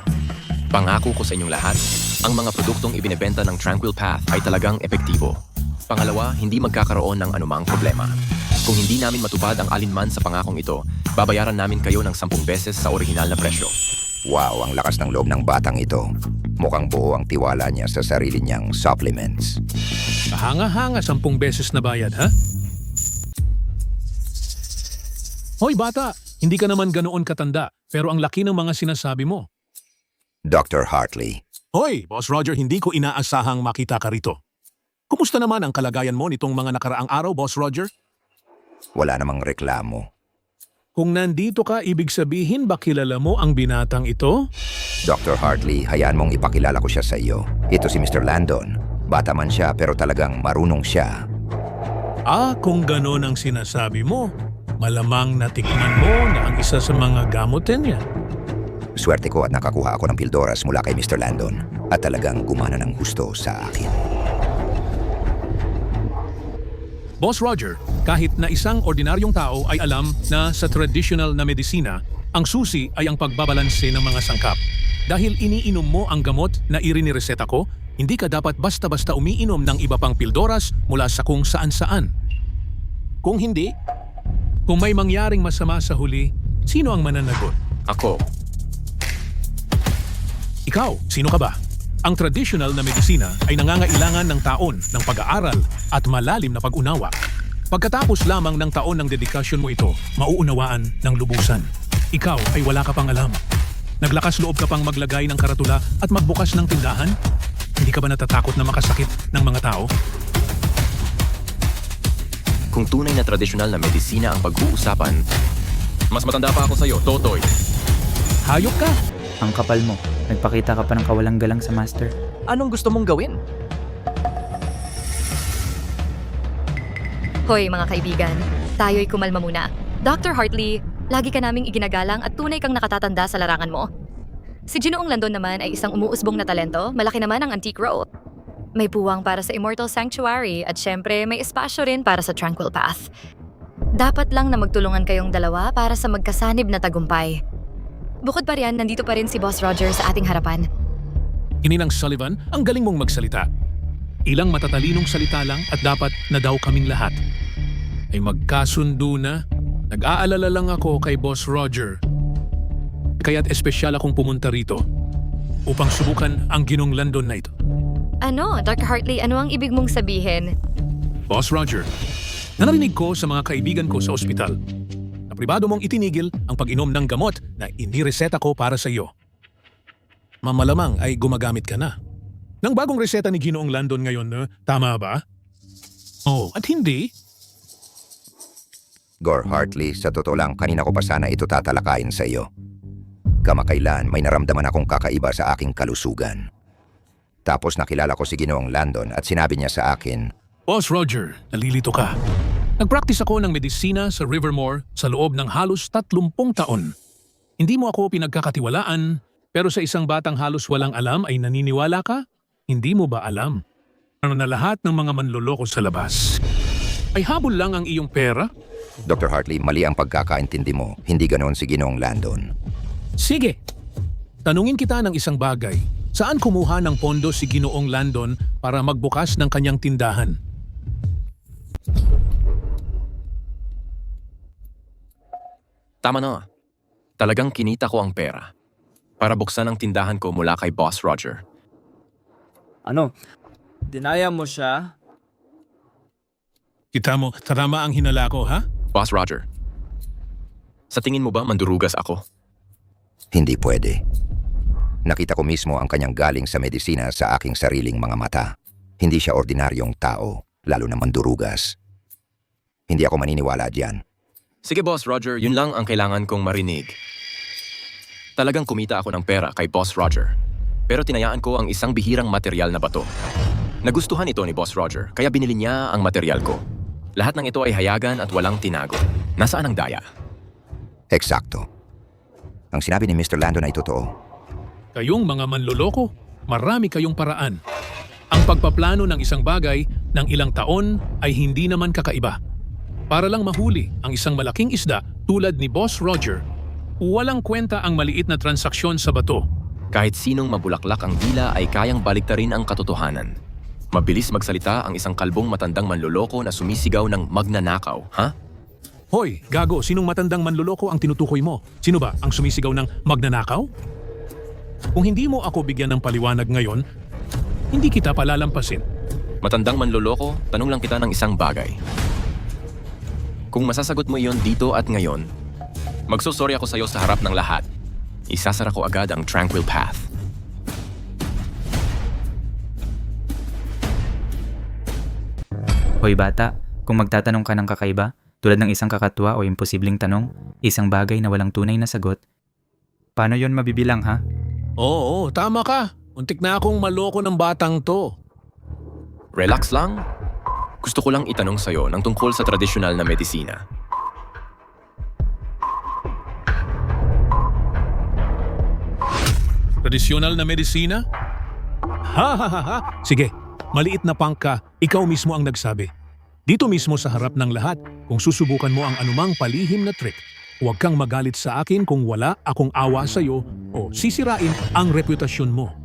Pangako ko sa inyong lahat, ang mga produktong ibinebenta ng Tranquil Path ay talagang epektibo. Pangalawa, hindi magkakaroon ng anumang problema. Kung hindi namin matupad ang alinman sa pangakong ito, babayaran namin kayo ng 10 beses sa orihinal na presyo. Wow, ang lakas ng loob ng batang ito. Mukhang buo ang tiwala niya sa sarili niyang supplements. Kahanga-hanga 10 beses na bayad, ha? Hoy bata, hindi ka naman ganoon katanda, pero ang laki ng mga sinasabi mo. Dr. Hartley. Hoy, Boss Roger, hindi ko inaasahang makita ka rito. Kumusta naman ang kalagayan mo nitong mga nakaraang araw, Boss Roger? Wala namang reklamo. Kung nandito ka, ibig sabihin ba kilala mo ang binatang ito? Dr. Hartley, hayaan mong ipakilala ko siya sa iyo. Ito si Mr. Landon. Bata man siya pero talagang marunong siya. Ah, kung gano'n ang sinasabi mo, malamang natikman mo na ang isa sa mga gamutin niya. Swerte ko at nakakuha ako ng pildoras mula kay Mr. Landon at talagang gumana ng gusto sa akin. Boss Roger, kahit na isang ordinaryong tao ay alam na sa traditional na medisina, ang susi ay ang pagbabalanse ng mga sangkap. Dahil iniinom mo ang gamot na irinireseta ko, hindi ka dapat basta-basta umiinom ng iba pang pildoras mula sa kung saan-saan. Kung hindi, kung may mangyaring masama sa huli, sino ang mananagot? Ako. Ikaw, sino ka ba? Ang traditional na medisina ay nangangailangan ng taon ng pag-aaral at malalim na pag-unawa. Pagkatapos lamang ng taon ng dedikasyon mo ito, mauunawaan ng lubusan. Ikaw ay wala ka pang alam. Naglakas loob ka pang maglagay ng karatula at magbukas ng tindahan? Hindi ka ba natatakot na makasakit ng mga tao? Kung tunay na tradisyonal na medisina ang pag-uusapan, mas matanda pa ako sa'yo, Totoy. Hayop ka! Ang kapal mo. Nagpakita ka pa ng kawalang galang sa master. Anong gusto mong gawin? Hoy mga kaibigan, tayo'y kumalma muna. Dr. Hartley, lagi ka naming iginagalang at tunay kang nakatatanda sa larangan mo. Si Ginoong Landon naman ay isang umuusbong na talento, malaki naman ang antique role. May puwang para sa Immortal Sanctuary at syempre may espasyo rin para sa Tranquil Path. Dapat lang na magtulungan kayong dalawa para sa magkasanib na tagumpay. Bukod pa riyan, nandito pa rin si Boss Roger sa ating harapan. Ininang Sullivan, ang galing mong magsalita. Ilang matatalinong salita lang at dapat na daw kaming lahat ay magkasundo na. Nag-aalala lang ako kay Boss Roger. Kaya't espesyal akong pumunta rito upang subukan ang Ginong Landon na ito. Ano, Dr. Hartley, ano ang ibig mong sabihin? Boss Roger, narinig ko sa mga kaibigan ko sa ospital na pribado mong itinigil ang pag-inom ng gamot na inireseta ko para sa iyo. Mamalamang ay gumagamit ka na. Ng bagong reseta ni Ginoong Landon ngayon, tama ba? Oh, at hindi? Gore Hartley, sa totoo lang, kanina ko pa sana ito tatalakayin sa iyo. Kamakailan may naramdaman akong kakaiba sa aking kalusugan. Tapos nakilala ko si Ginoong Landon at sinabi niya sa akin, Boss Roger, nalilito ka. Nagpractice ako ng medisina sa Rivermore sa loob ng halos 30 taon. Hindi mo ako pinagkakatiwalaan, pero sa isang batang halos walang alam ay naniniwala ka? Hindi mo ba alam? Ano na lahat ng mga manloloko sa labas ay habol lang ang iyong pera? Dr. Hartley, mali ang pagkakaintindi mo. Hindi ganoon si Ginoong Landon. Sige, tanungin kita ng isang bagay. Saan kumuha ng pondo si Ginoong Landon para magbukas ng kanyang tindahan? Tama na. Talagang kinita ko ang pera para buksan ang tindahan ko mula kay Boss Roger. Ano? Dinaya mo siya? Kita mo, tama ang hinala ko, ha? Boss Roger, sa tingin mo ba mandurugas ako? Hindi pwede. Nakita ko mismo ang kanyang galing sa medisina sa aking sariling mga mata. Hindi siya ordinaryong tao, lalo na mandurugas. Hindi ako maniniwala diyan. Sige Boss Roger, yun lang ang kailangan kong marinig. Talagang kumita ako ng pera kay Boss Roger. Pero tinayaan ko ang isang bihirang material na bato. Nagustuhan ito ni Boss Roger, kaya binili niya ang material ko. Lahat ng ito ay hayagan at walang tinago. Nasaan ang daya? Eksakto. Ang sinabi ni Mr. Landon ay totoo. Kayong mga manloloko, marami kayong paraan. Ang pagpaplano ng isang bagay ng ilang taon ay hindi naman kakaiba. Para lang mahuli ang isang malaking isda tulad ni Boss Roger, walang kwenta ang maliit na transaksyon sa bato. Kahit sinong mabulaklak ang dila ay kayang baliktarin ang katotohanan. Mabilis magsalita ang isang kalbong matandang manloloko na sumisigaw ng magnanakaw, ha? Hoy, gago, sinong matandang manloloko ang tinutukoy mo? Sino ba ang sumisigaw ng magnanakaw? Kung hindi mo ako bigyan ng paliwanag ngayon, hindi kita palalampasin. Matandang manloloko, tanong lang kita ng isang bagay. Kung masasagot mo iyon dito at ngayon, magsusorry ako sa'yo sa harap ng lahat. Isasara ko agad ang Tranquil Path. Hoy bata, kung magtatanong ka ng kakaiba, tulad ng isang kakatwa o imposibleng tanong, isang bagay na walang tunay na sagot, paano yon mabibilang ha? Oo, tama ka. Untik na akong maloko ng batang to. Relax lang. Gusto ko lang itanong sa'yo ng tungkol sa tradisyonal na medisina. Tradisyonal na medisina? Ha. Sige, maliit na pangka, ikaw mismo ang nagsabi. Dito mismo sa harap ng lahat, kung susubukan mo ang anumang palihim na trick, huwag kang magalit sa akin kung wala akong awa sa'yo o sisirain ang reputasyon mo.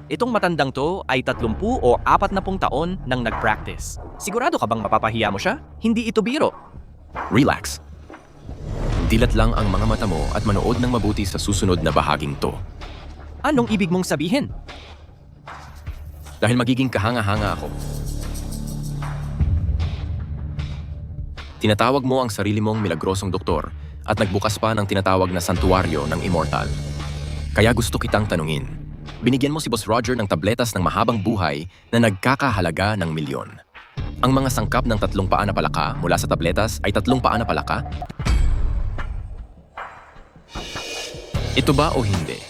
Itong matandang to ay 30 o 40 taon nang nag-practice. Sigurado ka bang mapapahiya mo siya? Hindi ito biro. Relax. Dilat lang ang mga mata mo at manood ng mabuti sa susunod na bahaging to. Anong ibig mong sabihin? Dahil magiging kahanga-hanga ako. Tinatawag mo ang sarili mong milagrosong doktor at nagbukas pa ng tinatawag na santuaryo ng Immortal. Kaya gusto kitang tanungin. Binigyan mo si Boss Roger ng tabletas ng mahabang buhay na nagkakahalaga ng milyon. Ang mga sangkap ng 3 paa na palaka mula sa tabletas ay 3 paa na palaka? Ito ba o hindi?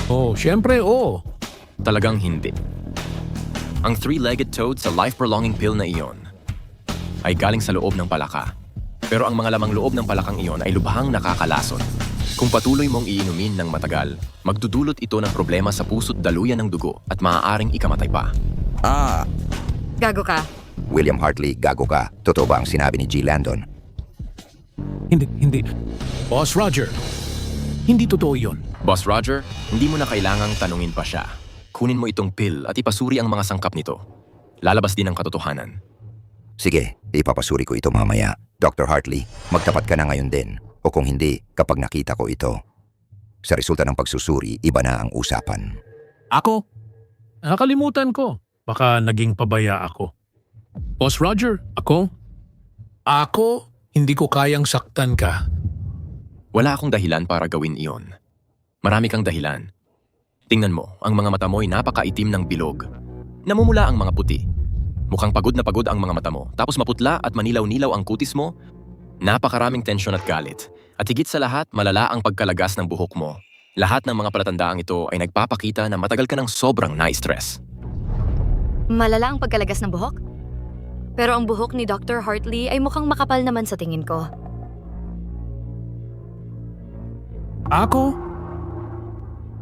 Oh, syempre oo. Talagang hindi. Ang 3-legged toad sa life-prolonging pill na iyon ay galing sa loob ng palaka. Pero ang mga lamang loob ng palakang iyon ay lubhang nakakalason. Kung patuloy mong iinumin ng matagal, magdudulot ito ng problema sa puso't daluyan ng dugo at maaaring ikamatay pa. Gago ka. William Hartley, gago ka. Totoo ba ang sinabi ni G. Landon? Hindi. Boss Roger, hindi totoo yun. Boss Roger, hindi mo na kailangang tanungin pa siya. Kunin mo itong pill at ipasuri ang mga sangkap nito. Lalabas din ang katotohanan. Sige, ipapasuri ko ito mamaya. Dr. Hartley, magtapat ka na ngayon din. O kung hindi, kapag nakita ko ito. Sa resulta ng pagsusuri, iba na ang usapan. Ako? Nakalimutan ko. Baka naging pabaya ako. Boss Roger, ako? Ako, hindi ko kayang saktan ka. Wala akong dahilan para gawin iyon. Marami kang dahilan. Tingnan mo, ang mga mata mo'y napakaitim ng bilog. Namumula ang mga puti. Mukhang pagod na pagod ang mga mata mo, tapos maputla at manilaw-nilaw ang kutis mo. Napakaraming tensyon at galit. At higit sa lahat, malala ang pagkalagas ng buhok mo. Lahat ng mga palatandaang ito ay nagpapakita na matagal ka ng sobrang na-stress. Malala ang pagkalagas ng buhok? Pero ang buhok ni Dr. Hartley ay mukhang makapal naman sa tingin ko. Ako?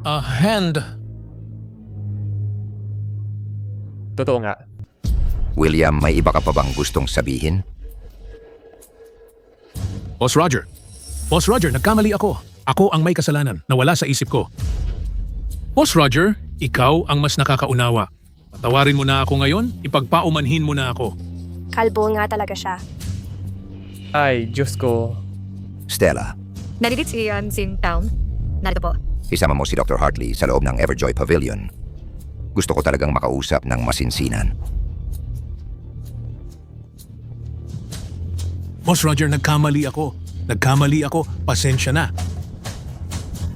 A hand. Totoo nga. William, may iba ka pa bang gustong sabihin? Boss Roger. Boss Roger, nagkamali ako. Ako ang may kasalanan na wala sa isip ko. Boss Roger, ikaw ang mas nakakaunawa. Patawarin mo na ako ngayon, ipagpaumanhin mo na ako. Kalbo nga talaga siya. Ay, Diyos ko. Stella, Nandito si Town. Narito po. isama mo si Dr. Hartley sa loob ng Everjoy Pavilion. Gusto ko talagang makausap ng masinsinan. Boss Roger, nagkamali ako. Pasensya na.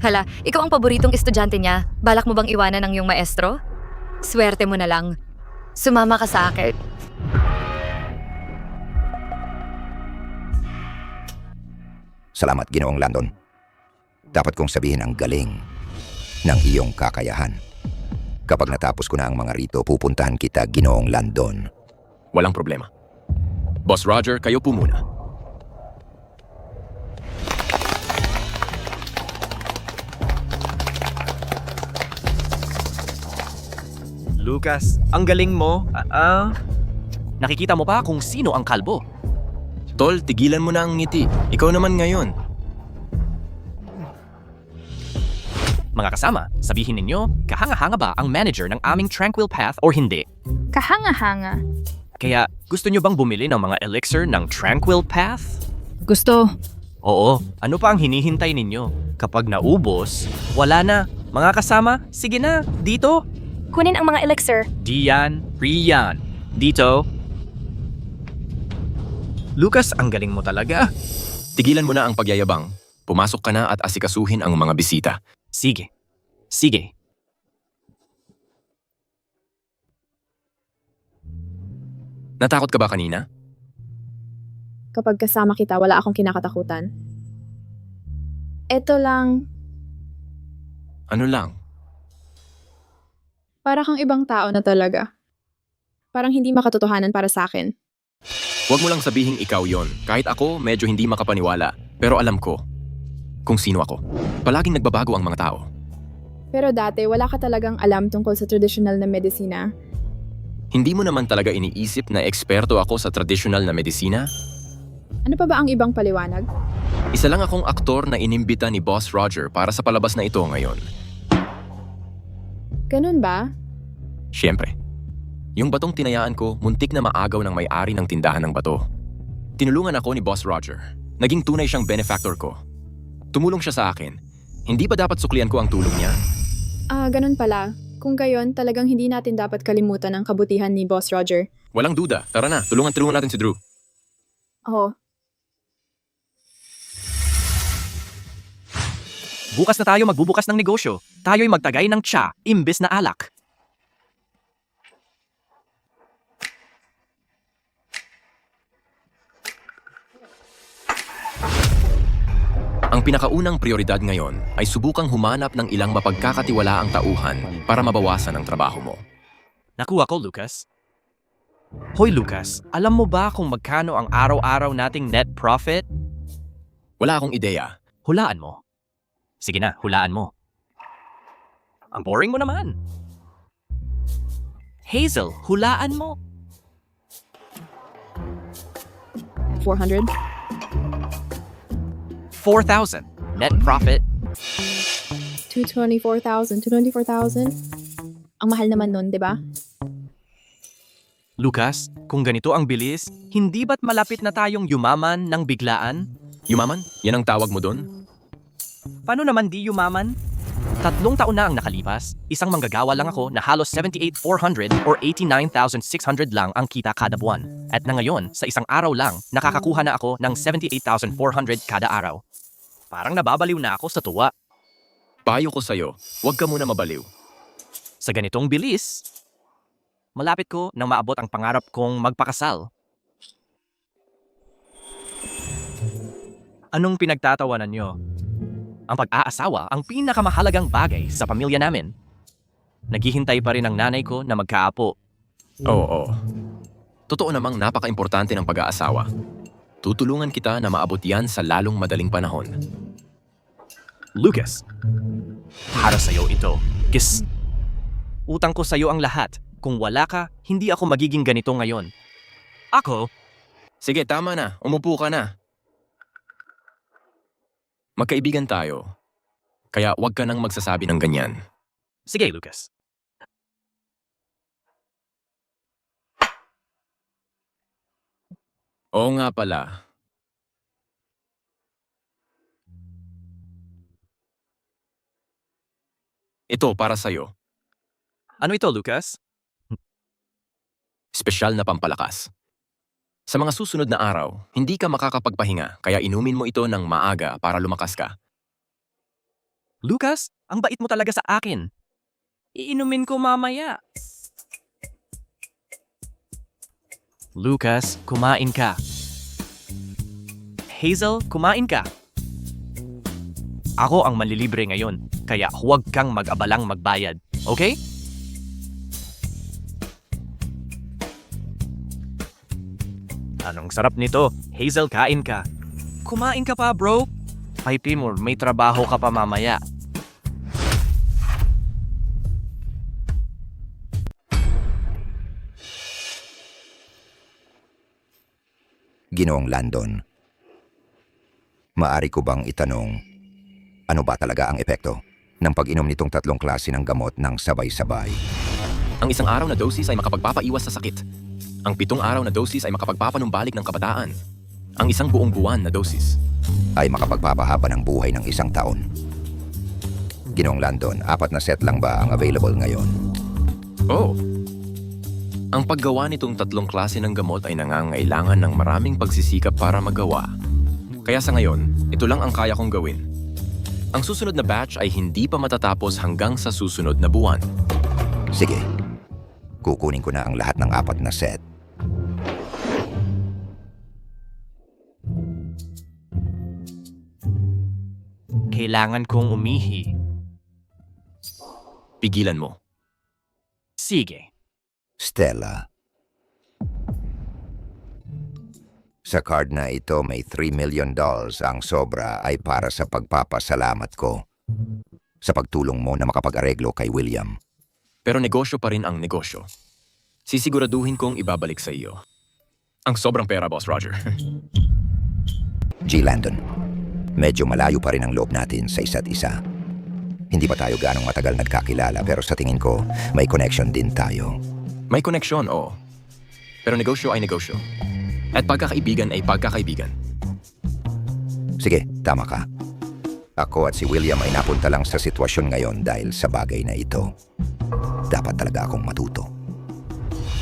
Hala, ikaw ang paboritong estudyante niya. Balak mo bang iwanan ng iyong maestro? Swerte mo na lang. Sumama ka sa akin. Salamat, Ginoong Landon. Dapat kong sabihin ang galing ng iyong kakayahan. Kapag natapos ko na ang mga rito, pupuntahan kita, Ginoong Landon. Walang problema. Boss Roger, kayo po muna. Lucas, ang galing mo. Nakikita mo pa kung sino ang kalbo. Tol, tigilan mo na ang ngiti. Ikaw naman ngayon. Mga kasama, sabihin ninyo, kahanga-hanga ba ang manager ng aming Tranquil Path or hindi? Kahanga-hanga. Kaya gusto nyo bang bumili ng mga elixir ng Tranquil Path? Gusto. Oo, ano pa ang hinihintay ninyo? Kapag naubos, wala na. Mga kasama, sige na, dito. Kunin ang mga elixir. Diyan, Rian. Dito. Lucas, ang galing mo talaga. Tigilan mo na ang pagyayabang. Pumasok ka na at asikasuhin ang mga bisita. Sige. Sige. Natakot ka ba kanina? Kapag kasama kita, wala akong kinakatakutan. Eto lang, Ano lang? para kang ibang tao na talaga. Parang hindi makatotohanan para sa akin. Huwag mo lang sabihing ikaw yon. Kahit ako, medyo hindi makapaniwala. Pero alam ko kung sino ako. Palaging nagbabago ang mga tao. Pero dati, wala ka talagang alam tungkol sa traditional na medisina. Hindi mo naman talaga iniisip na eksperto ako sa tradisyonal na medisina? Ano pa ba ang ibang paliwanag? Isa lang akong aktor na inimbita ni Boss Roger para sa palabas na ito ngayon. Ganun ba? Siyempre. Yung batong tinayaan ko, muntik na maagaw ng may-ari ng tindahan ng bato. Tinulungan ako ni Boss Roger. Naging tunay siyang benefactor ko. Tumulong siya sa akin. Hindi ba dapat suklian ko ang tulong niya? Ganun pala. Kung gayon, talagang hindi natin dapat kalimutan ang kabutihan ni Boss Roger. Walang duda. Tara na, tulungan natin si Drew. Oo. Bukas na tayo magbubukas ng negosyo. Tayo'y magtagay ng tsa, imbes na alak. Ang pinakaunang prioridad ngayon ay subukang humanap ng ilang mapagkakatiwalaang tauhan para mabawasan ang trabaho mo. Nakuha ko, Lucas. Hoy, Lucas, alam mo ba kung magkano ang araw-araw nating net profit? Wala akong ideya. Hulaan mo. Sige na, hulaan mo. Ang boring mo naman. Hazel, hulaan mo. 400? 4,000. Net profit. 224,000. 224,000? Ang mahal naman nun, di ba? Lucas, kung ganito ang bilis, hindi ba't malapit na tayong yumaman ng biglaan? Yumaman? Yan ang tawag mo doon? Paano naman di yumaman? 3 taon na ang nakalipas, isang manggagawa lang ako na halos 78,400 or 89,600 lang ang kita kada buwan. At na ngayon, sa isang araw lang, nakakakuha na ako ng 78,400 kada araw. Parang nababaliw na ako sa tuwa. Payo ko sa'yo, huwag ka muna mabaliw. Sa ganitong bilis, malapit ko nang maabot ang pangarap kong magpakasal. Anong pinagtatawanan nyo? Ang pag-aasawa ang pinakamahalagang bagay sa pamilya namin. Naghihintay pa rin ang nanay ko na magkaapo. Oo. Totoo namang napaka-importante ng pag-aasawa. Tutulungan kita na maabot yan sa lalong madaling panahon. Lucas, para sa'yo ito. Kiss. Utang ko sa'yo ang lahat. Kung wala ka, hindi ako magiging ganito ngayon. Ako? Sige, tama na. Umupo ka na. Magkaibigan tayo. Kaya huwag ka nang magsasabi ng ganyan. Sige, Lucas. Oo nga pala. Ito para sa'yo. Ano ito, Lucas? Espesyal na pampalakas. Sa mga susunod na araw, hindi ka makakapagpahinga kaya inumin mo ito ng maaga para lumakas ka. Lucas, ang bait mo talaga sa akin. Iinumin ko mamaya. Lucas, kumain ka. Hazel, kumain ka. Ako ang manlilibre ngayon, kaya huwag kang mag-abalang magbayad, okay? Anong sarap nito? Hazel, kain ka. Kumain ka pa, bro. Ay, Timur, may trabaho ka pa mamaya. Ginoong Landon, maari ko bang itanong, ano ba talaga ang epekto ng pag-inom nitong 3 klase ng gamot ng sabay-sabay? Ang 1 araw na dosis ay makapagpapaiwas sa sakit. Ang 7 araw na dosis ay makapagpapanumbalik ng kabataan. Ang 1 buong buwan na dosis ay makapagpapahaba ng buhay ng 1 taon. Ginoong Landon, 4 na set lang ba ang available ngayon? Oo. Ang paggawa nitong 3 klase ng gamot ay nangangailangan ng maraming pagsisikap para magawa. Kaya sa ngayon, ito lang ang kaya kong gawin. Ang susunod na batch ay hindi pa matatapos hanggang sa susunod na buwan. Sige, kukunin ko na ang lahat ng 4 na set. Kailangan kong umihi. Pigilan mo. Sige. Stella. Sa card na ito may $3 million. Ang sobra ay para sa pagpapasalamat ko sa pagtulong mo na makapag-areglo kay William. Pero negosyo pa rin ang negosyo. Sisiguraduhin kong ibabalik sa iyo ang sobrang pera, Boss Roger. G. Landon, medyo malayo pa rin ang loob natin sa isa't isa. Hindi pa tayo ganong matagal nagkakilala pero sa tingin ko may connection din tayo. May koneksyon, oo. Pero negosyo ay negosyo. At pagkakaibigan ay pagkakaibigan. Sige, tama ka. Ako at si William ay napunta lang sa sitwasyon ngayon dahil sa bagay na ito. Dapat talaga akong matuto.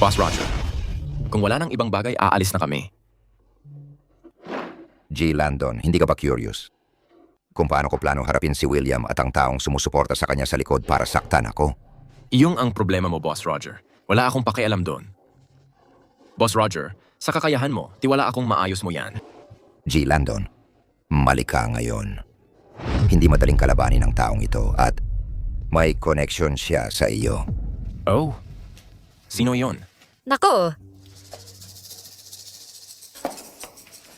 Boss Roger, kung wala nang ibang bagay, aalis na kami. G. Landon, hindi ka ba curious? Kung paano ko plano harapin si William at ang taong sumusuporta sa kanya sa likod para saktan ako? Iyong ang problema mo, Boss Roger. Wala akong pakialam doon. Boss Roger, sa kakayahan mo, tiwala akong maayos mo yan. G. Landon, mali ka ngayon. Hindi madaling kalabanin ang taong ito at may connection siya sa iyo. Oh? Sino yon? Nako!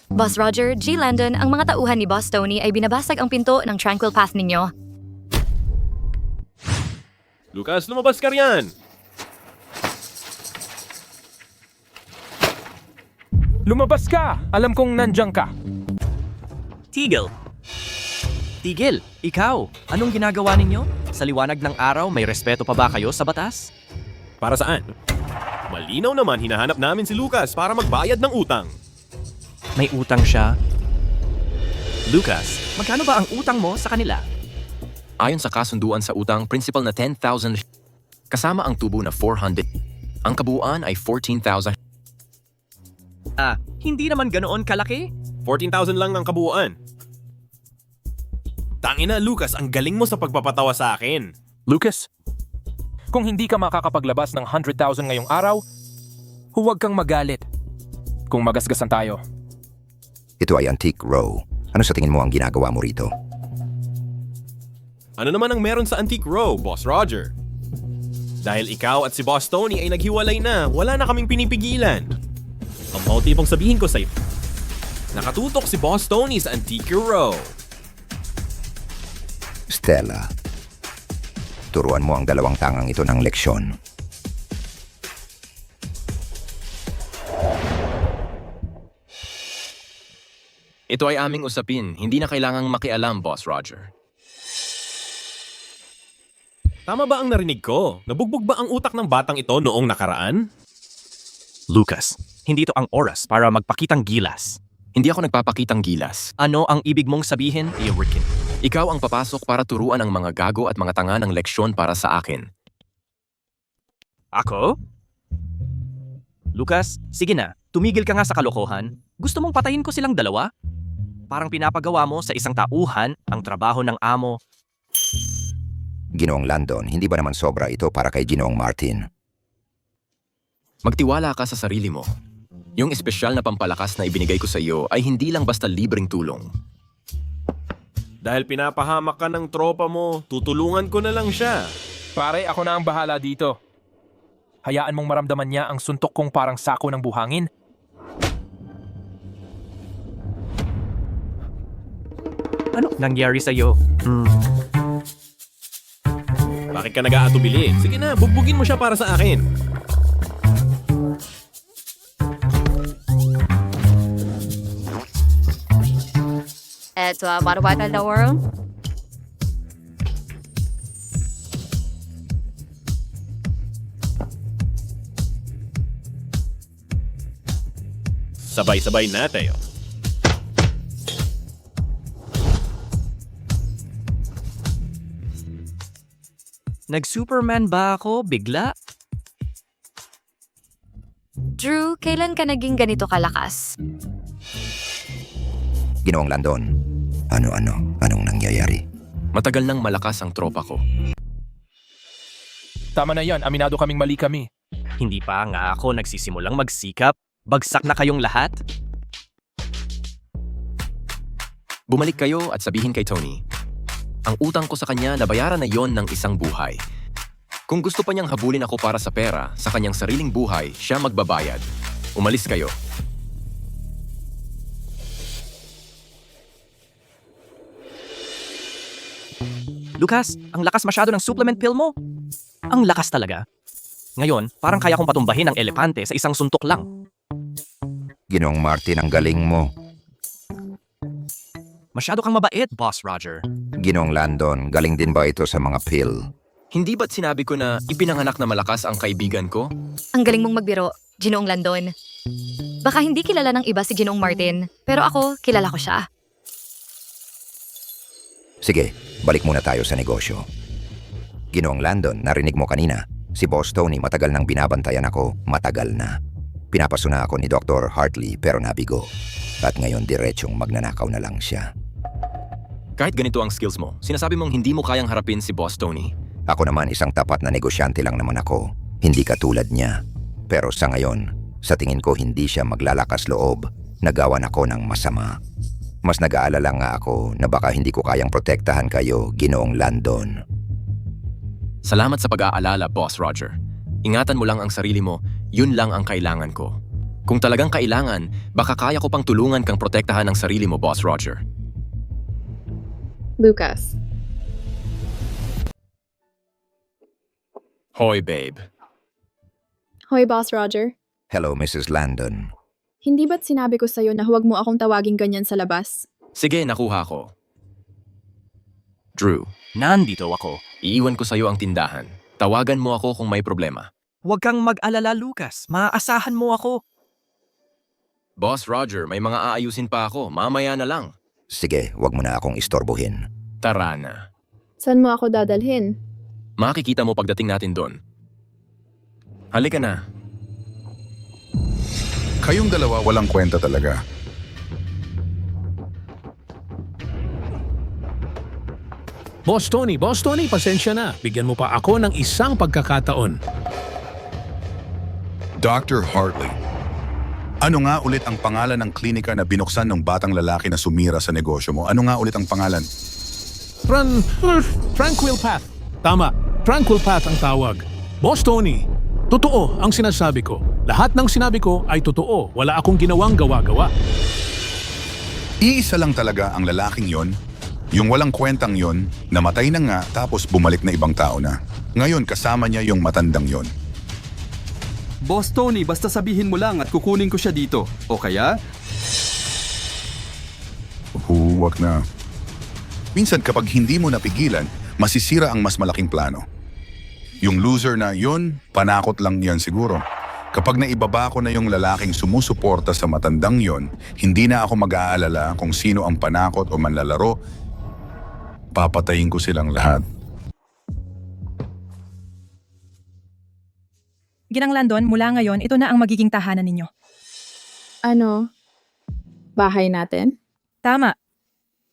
Boss Roger, G. Landon, ang mga tauhan ni Boss Tony ay binabasag ang pinto ng Tranquil Path ninyo. Lucas, lumabas ka riyan! Lumabas ka! Alam kong nandiyan ka. Tigil! Tigil! Ikaw! Anong ginagawa ninyo? Sa liwanag ng araw, may respeto pa ba kayo sa batas? Para saan? Malinaw naman hinahanap namin si Lucas para magbayad ng utang. May utang siya? Lucas, magkano ba ang utang mo sa kanila? Ayon sa kasunduan sa utang, principal na 10,000 kasama ang tubo na 400. Ang kabuuan ay 14,000. Hindi naman ganoon kalaki. 14,000 lang ang kabuuan. Tangina, Lucas, ang galing mo sa pagpapatawa sa akin. Lucas, kung hindi ka makakapaglabas ng 100,000 ngayong araw, huwag kang magalit. Kung magasgasan tayo. Ito ay Antique Row. Ano sa tingin mo ang ginagawa mo rito? Ano naman ang meron sa Antique Row, Boss Roger? Dahil ikaw at si Boss Tony ay naghiwalay na, wala na kaming pinipigilan. Ang motibong sabihin ko sa'yo, nakatutok si Boss Tony sa Antique Row. Stella, turuan mo ang dalawang tangang ito ng leksyon. Ito ay aming usapin. Hindi na kailangang makialam, Boss Roger. Tama ba ang narinig ko? Nabugbog ba ang utak ng batang ito noong nakaraan? Lucas, hindi ito ang oras para magpakitang gilas. Hindi ako nagpapakitang gilas. Ano ang ibig mong sabihin, Eurikin? Ikaw ang papasok para turuan ang mga gago at mga tanga ng leksyon para sa akin. Ako? Lucas, sige na. Tumigil ka nga sa kalokohan. Gusto mong patayin ko silang dalawa? Parang pinapagawa mo sa isang tauhan ang trabaho ng amo. Ginoong Landon, hindi ba naman sobra ito para kay Ginoong Martin? Magtiwala ka sa sarili mo. Yung espesyal na pampalakas na ibinigay ko sa iyo ay hindi lang basta libreng tulong. Dahil pinapahamak ka ng tropa mo, tutulungan ko na lang siya. Pare, ako na ang bahala dito. Hayaan mong maramdaman niya ang suntok kong parang sako ng buhangin. Ano nangyari sa'yo? Bakit ka nag-aatubili? Sige na, bugbugin mo siya para sa akin. Eto, baru-baru the world. Sabay-sabay na tayo. Nag-Superman ba ako bigla? Drew, kailan ka naging ganito kalakas? Ginoong Landon, anong nangyayari? Matagal nang malakas ang tropa ko. Tama na yan, aminado kaming mali kami. Hindi pa nga ako nagsisimulang magsikap. Bagsak na kayong lahat? Bumalik kayo at sabihin kay Tony. Ang utang ko sa kanya, nabayaran na yon ng isang buhay. Kung gusto pa niyang habulin ako para sa pera, sa kanyang sariling buhay, siya magbabayad. Umalis kayo. Lucas, ang lakas masyado ng supplement pill mo. Ang lakas talaga. Ngayon, parang kaya kong patumbahin ang elepante sa isang suntok lang. Ginoong Martin, ang galing mo. Masyado kang mabait, Boss Roger. Ginoong Landon, galing din ba ito sa mga pill? Hindi ba't sinabi ko na ipinanganak na malakas ang kaibigan ko? Ang galing mong magbiro, Ginoong Landon. Baka hindi kilala ng iba si Ginoong Martin, pero ako, kilala ko siya. Sige, balik muna tayo sa negosyo. Ginoong Landon, narinig mo kanina, si Boss Tony matagal nang binabantayan ako, matagal na. Pinapasuna ako ni Dr. Hartley pero nabigo. At ngayon diretsong magnanakaw na lang siya. Kahit ganito ang skills mo, sinasabi mong hindi mo kayang harapin si Boss Tony. Ako naman isang tapat na negosyante lang naman ako, hindi katulad niya. Pero sa ngayon, sa tingin ko hindi siya maglalakas loob, nagawan ako ng masama. Mas nag-aalala nga ako na baka hindi ko kayang protektahan kayo, Ginoong Landon. Salamat sa pag-aalala, Boss Roger. Ingatan mo lang ang sarili mo, yun lang ang kailangan ko. Kung talagang kailangan, baka kaya ko pang tulungan kang protektahan ang sarili mo, Boss Roger. Lucas. Hoy, babe. Hoy, Boss Roger. Hello, Mrs. Landon. Hindi ba't sinabi ko sa'yo na huwag mo akong tawaging ganyan sa labas? Sige, nakuha ko. Drew, nandito ako. Iiwan ko sa'yo ang tindahan. Tawagan mo ako kung may problema. Huwag kang mag-alala, Lucas. Maaasahan mo ako. Boss Roger, may mga aayusin pa ako. Mamaya na lang. Sige, wag mo na akong istorbohin. Tara na. Saan mo ako dadalhin? Makikita mo pagdating natin doon. Halika na. Kayong dalawa walang kwenta talaga. Boss Tony, pasensya na. Bigyan mo pa ako ng isang pagkakataon. Dr. Hartley, ano nga ulit ang pangalan ng klinika na binuksan ng batang lalaki na sumira sa negosyo mo? Ano nga ulit ang pangalan? Tranquil Path. Tama, Tranquil Path ang tawag. Boss Tony, totoo ang sinasabi ko. Lahat ng sinabi ko ay totoo. Wala akong ginawang gawa-gawa. Iisa lang talaga ang lalaking yon, yung walang kwentang yon, namatay na nga tapos bumalik na ibang tao na. Ngayon kasama niya yung matandang yon. Boss Tony, basta sabihin mo lang at kukunin ko siya dito. O kaya? Huwag na. Minsan kapag hindi mo napigilan, masisira ang mas malaking plano. Yung loser na yon, panakot lang yan siguro. Kapag naibaba ko na yung lalaking sumusuporta sa matandang yon, hindi na ako mag-aalala kung sino ang panakot o manlalaro. Papatayin ko silang lahat. Ginang Landon, mula ngayon, ito na ang magiging tahanan ninyo. Ano? Bahay natin? Tama.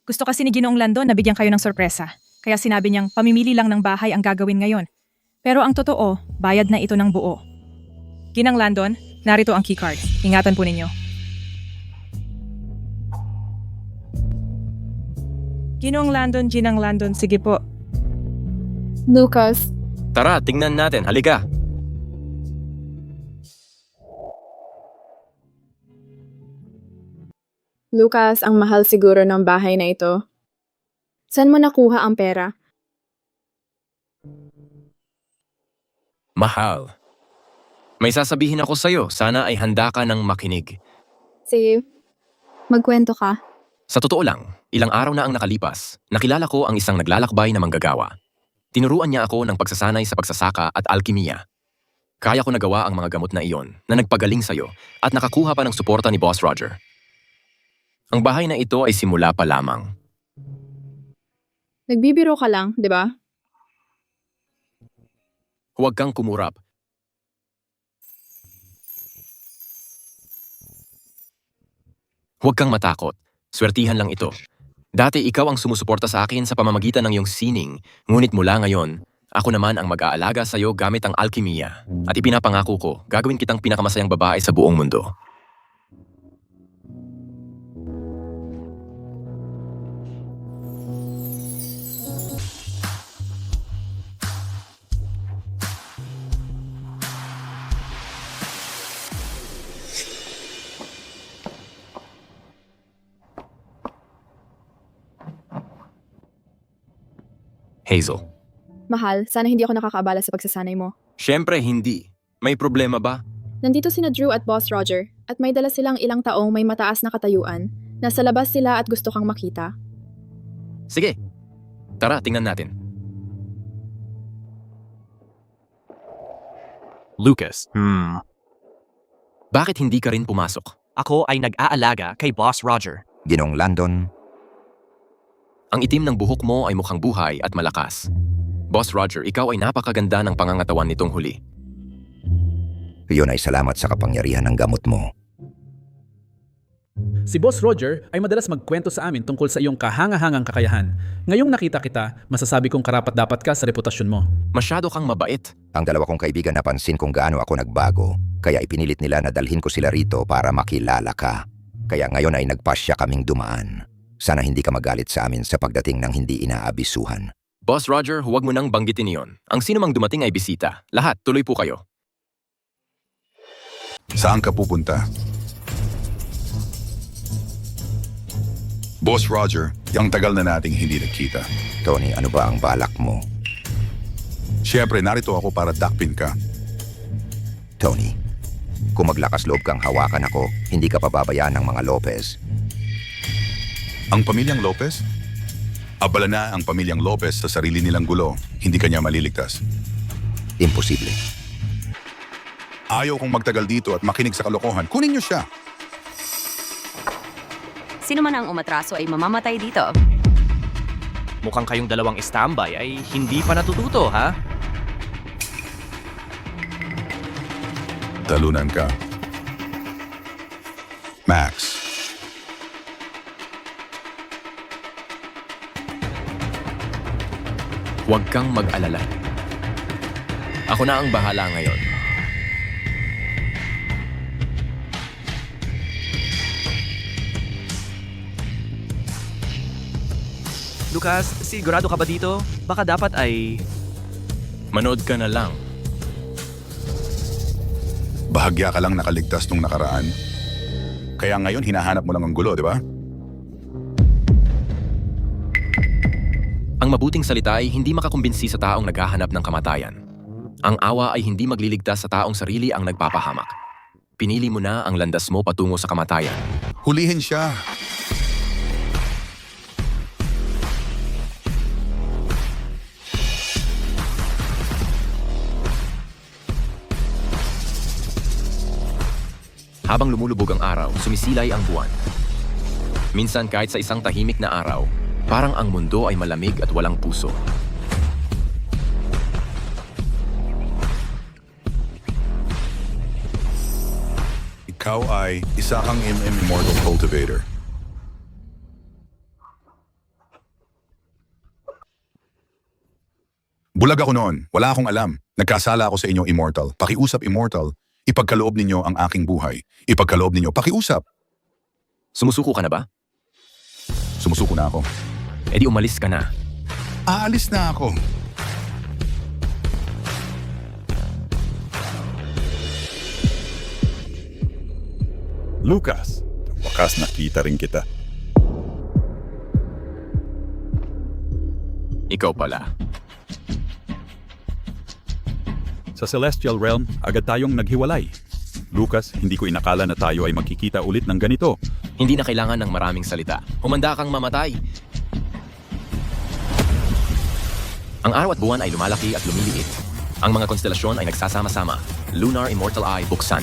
Gusto kasi ni Ginoong Landon na bigyan kayo ng sorpresa. Kaya sinabi niyang pamimili lang ng bahay ang gagawin ngayon. Pero ang totoo, bayad na ito ng buo. Ginang Landon, narito ang keycard. Ingatan po ninyo. Ginang Landon, sige po. Lucas, Tara, tingnan natin. Halika. Lucas, ang mahal siguro ng bahay na ito. Saan mo nakuha ang pera? Mahal. May sasabihin ako sa'yo. Sana ay handa ka ng makinig. Sige, magkwento ka. Sa totoo lang, ilang araw na ang nakalipas, nakilala ko ang isang naglalakbay na manggagawa. Tinuruan niya ako ng pagsasanay sa pagsasaka at alkimiya. Kaya ko nagawa ang mga gamot na iyon na nagpagaling sa'yo at nakakuha pa ng suporta ni Boss Roger. Ang bahay na ito ay simula pa lamang. Nagbibiro ka lang, di ba? Huwag kang kumurap. Huwag kang matakot. Swertihan lang ito. Dati ikaw ang sumusuporta sa akin sa pamamagitan ng iyong sining, ngunit mula ngayon, ako naman ang mag-aalaga sa iyo gamit ang alkimiya. At ipinapangako ko, gagawin kitang pinakamasayang babae sa buong mundo. Hazel. Mahal, sana hindi ako nakakaabala sa pagsasanay mo. Siyempre hindi. May problema ba? Nandito sina Drew at Boss Roger at may dala silang ilang taong may mataas na katayuan. Nasa labas sila at gusto kang makita. Sige. Tara, tingnan natin. Lucas. Bakit hindi ka rin pumasok? Ako ay nag-aalaga kay Boss Roger. Ginong Landon, Ang itim ng buhok mo ay mukhang buhay at malakas. Boss Roger, ikaw ay napakaganda ng pangangatawan nitong huli. iyon ay salamat sa kapangyarihan ng gamot mo. Si Boss Roger ay madalas magkwento sa amin tungkol sa iyong kahanga-hangang kakayahan. Ngayong nakita kita, masasabi kong karapat-dapat ka sa reputasyon mo. Masyado kang mabait. Ang dalawa kong kaibigan napansin kung gaano ako nagbago, kaya ipinilit nila na dalhin ko sila rito para makilala ka. Kaya ngayon ay nagpasya kaming dumaan. Sana hindi ka magalit sa amin sa pagdating ng hindi inaabisuhan. Boss Roger, huwag mo nang banggitin iyon. Ang sino mang dumating ay bisita. Lahat, tuloy po kayo. Saan ka pupunta? Boss Roger, ang tagal na nating hindi nagkita. Tony, ano ba ang balak mo? Siyempre, narito ako para dakpin ka. Tony, kung maglakas loob kang hawakan ako, hindi ka pababayaan ng mga Lopez. Ang pamilyang Lopez? Abala na ang pamilyang Lopez sa sarili nilang gulo. Hindi kanya maliligtas. Imposible. Ayaw kong magtagal dito at makinig sa kalokohan. Kunin niyo siya. Sino man ang umatraso ay mamamatay dito. Mukhang kayong dalawang standby ay hindi pa natututo, ha? Talunan ka. Max. Huwag kang mag-alala. Ako na ang bahala ngayon. Lucas, sigurado ka ba dito? Baka dapat ay... Manood ka na lang. Bahagya ka lang nakaligtas nung nakaraan. Kaya ngayon hinahanap mo lang ang gulo, di ba? Ang mabuting salita ay hindi makakumbinsi sa taong naghahanap ng kamatayan. Ang awa ay hindi magliligtas sa taong sarili ang nagpapahamak. Pinili mo na ang landas mo patungo sa kamatayan. Hulihin siya. Habang lumulubog ang araw, sumisilay ang buwan. Minsan kahit sa isang tahimik na araw, parang ang mundo ay malamig at walang puso. Ikaw ay isa kang immortal cultivator. Bulag ako noon. Wala akong alam. Nagkasala ako sa inyong immortal. Pakiusap, immortal. Ipagkaloob ninyo ang aking buhay. Ipagkaloob ninyo. Pakiusap. Sumusuko ka na ba? Sumusuko na ako. E di umalis ka na. Aalis na ako. Lucas, wakas nakita rin kita. Ikaw pala. Sa Celestial Realm, agad tayong naghiwalay. Lucas, hindi ko inakala na tayo ay magkikita ulit ng ganito. Hindi na kailangan ng maraming salita. Humanda kang mamatay. Ang araw at buwan ay lumalaki at lumiliit. Ang mga konstelasyon ay nagsasama-sama. Lunar Immortal Eye buksan.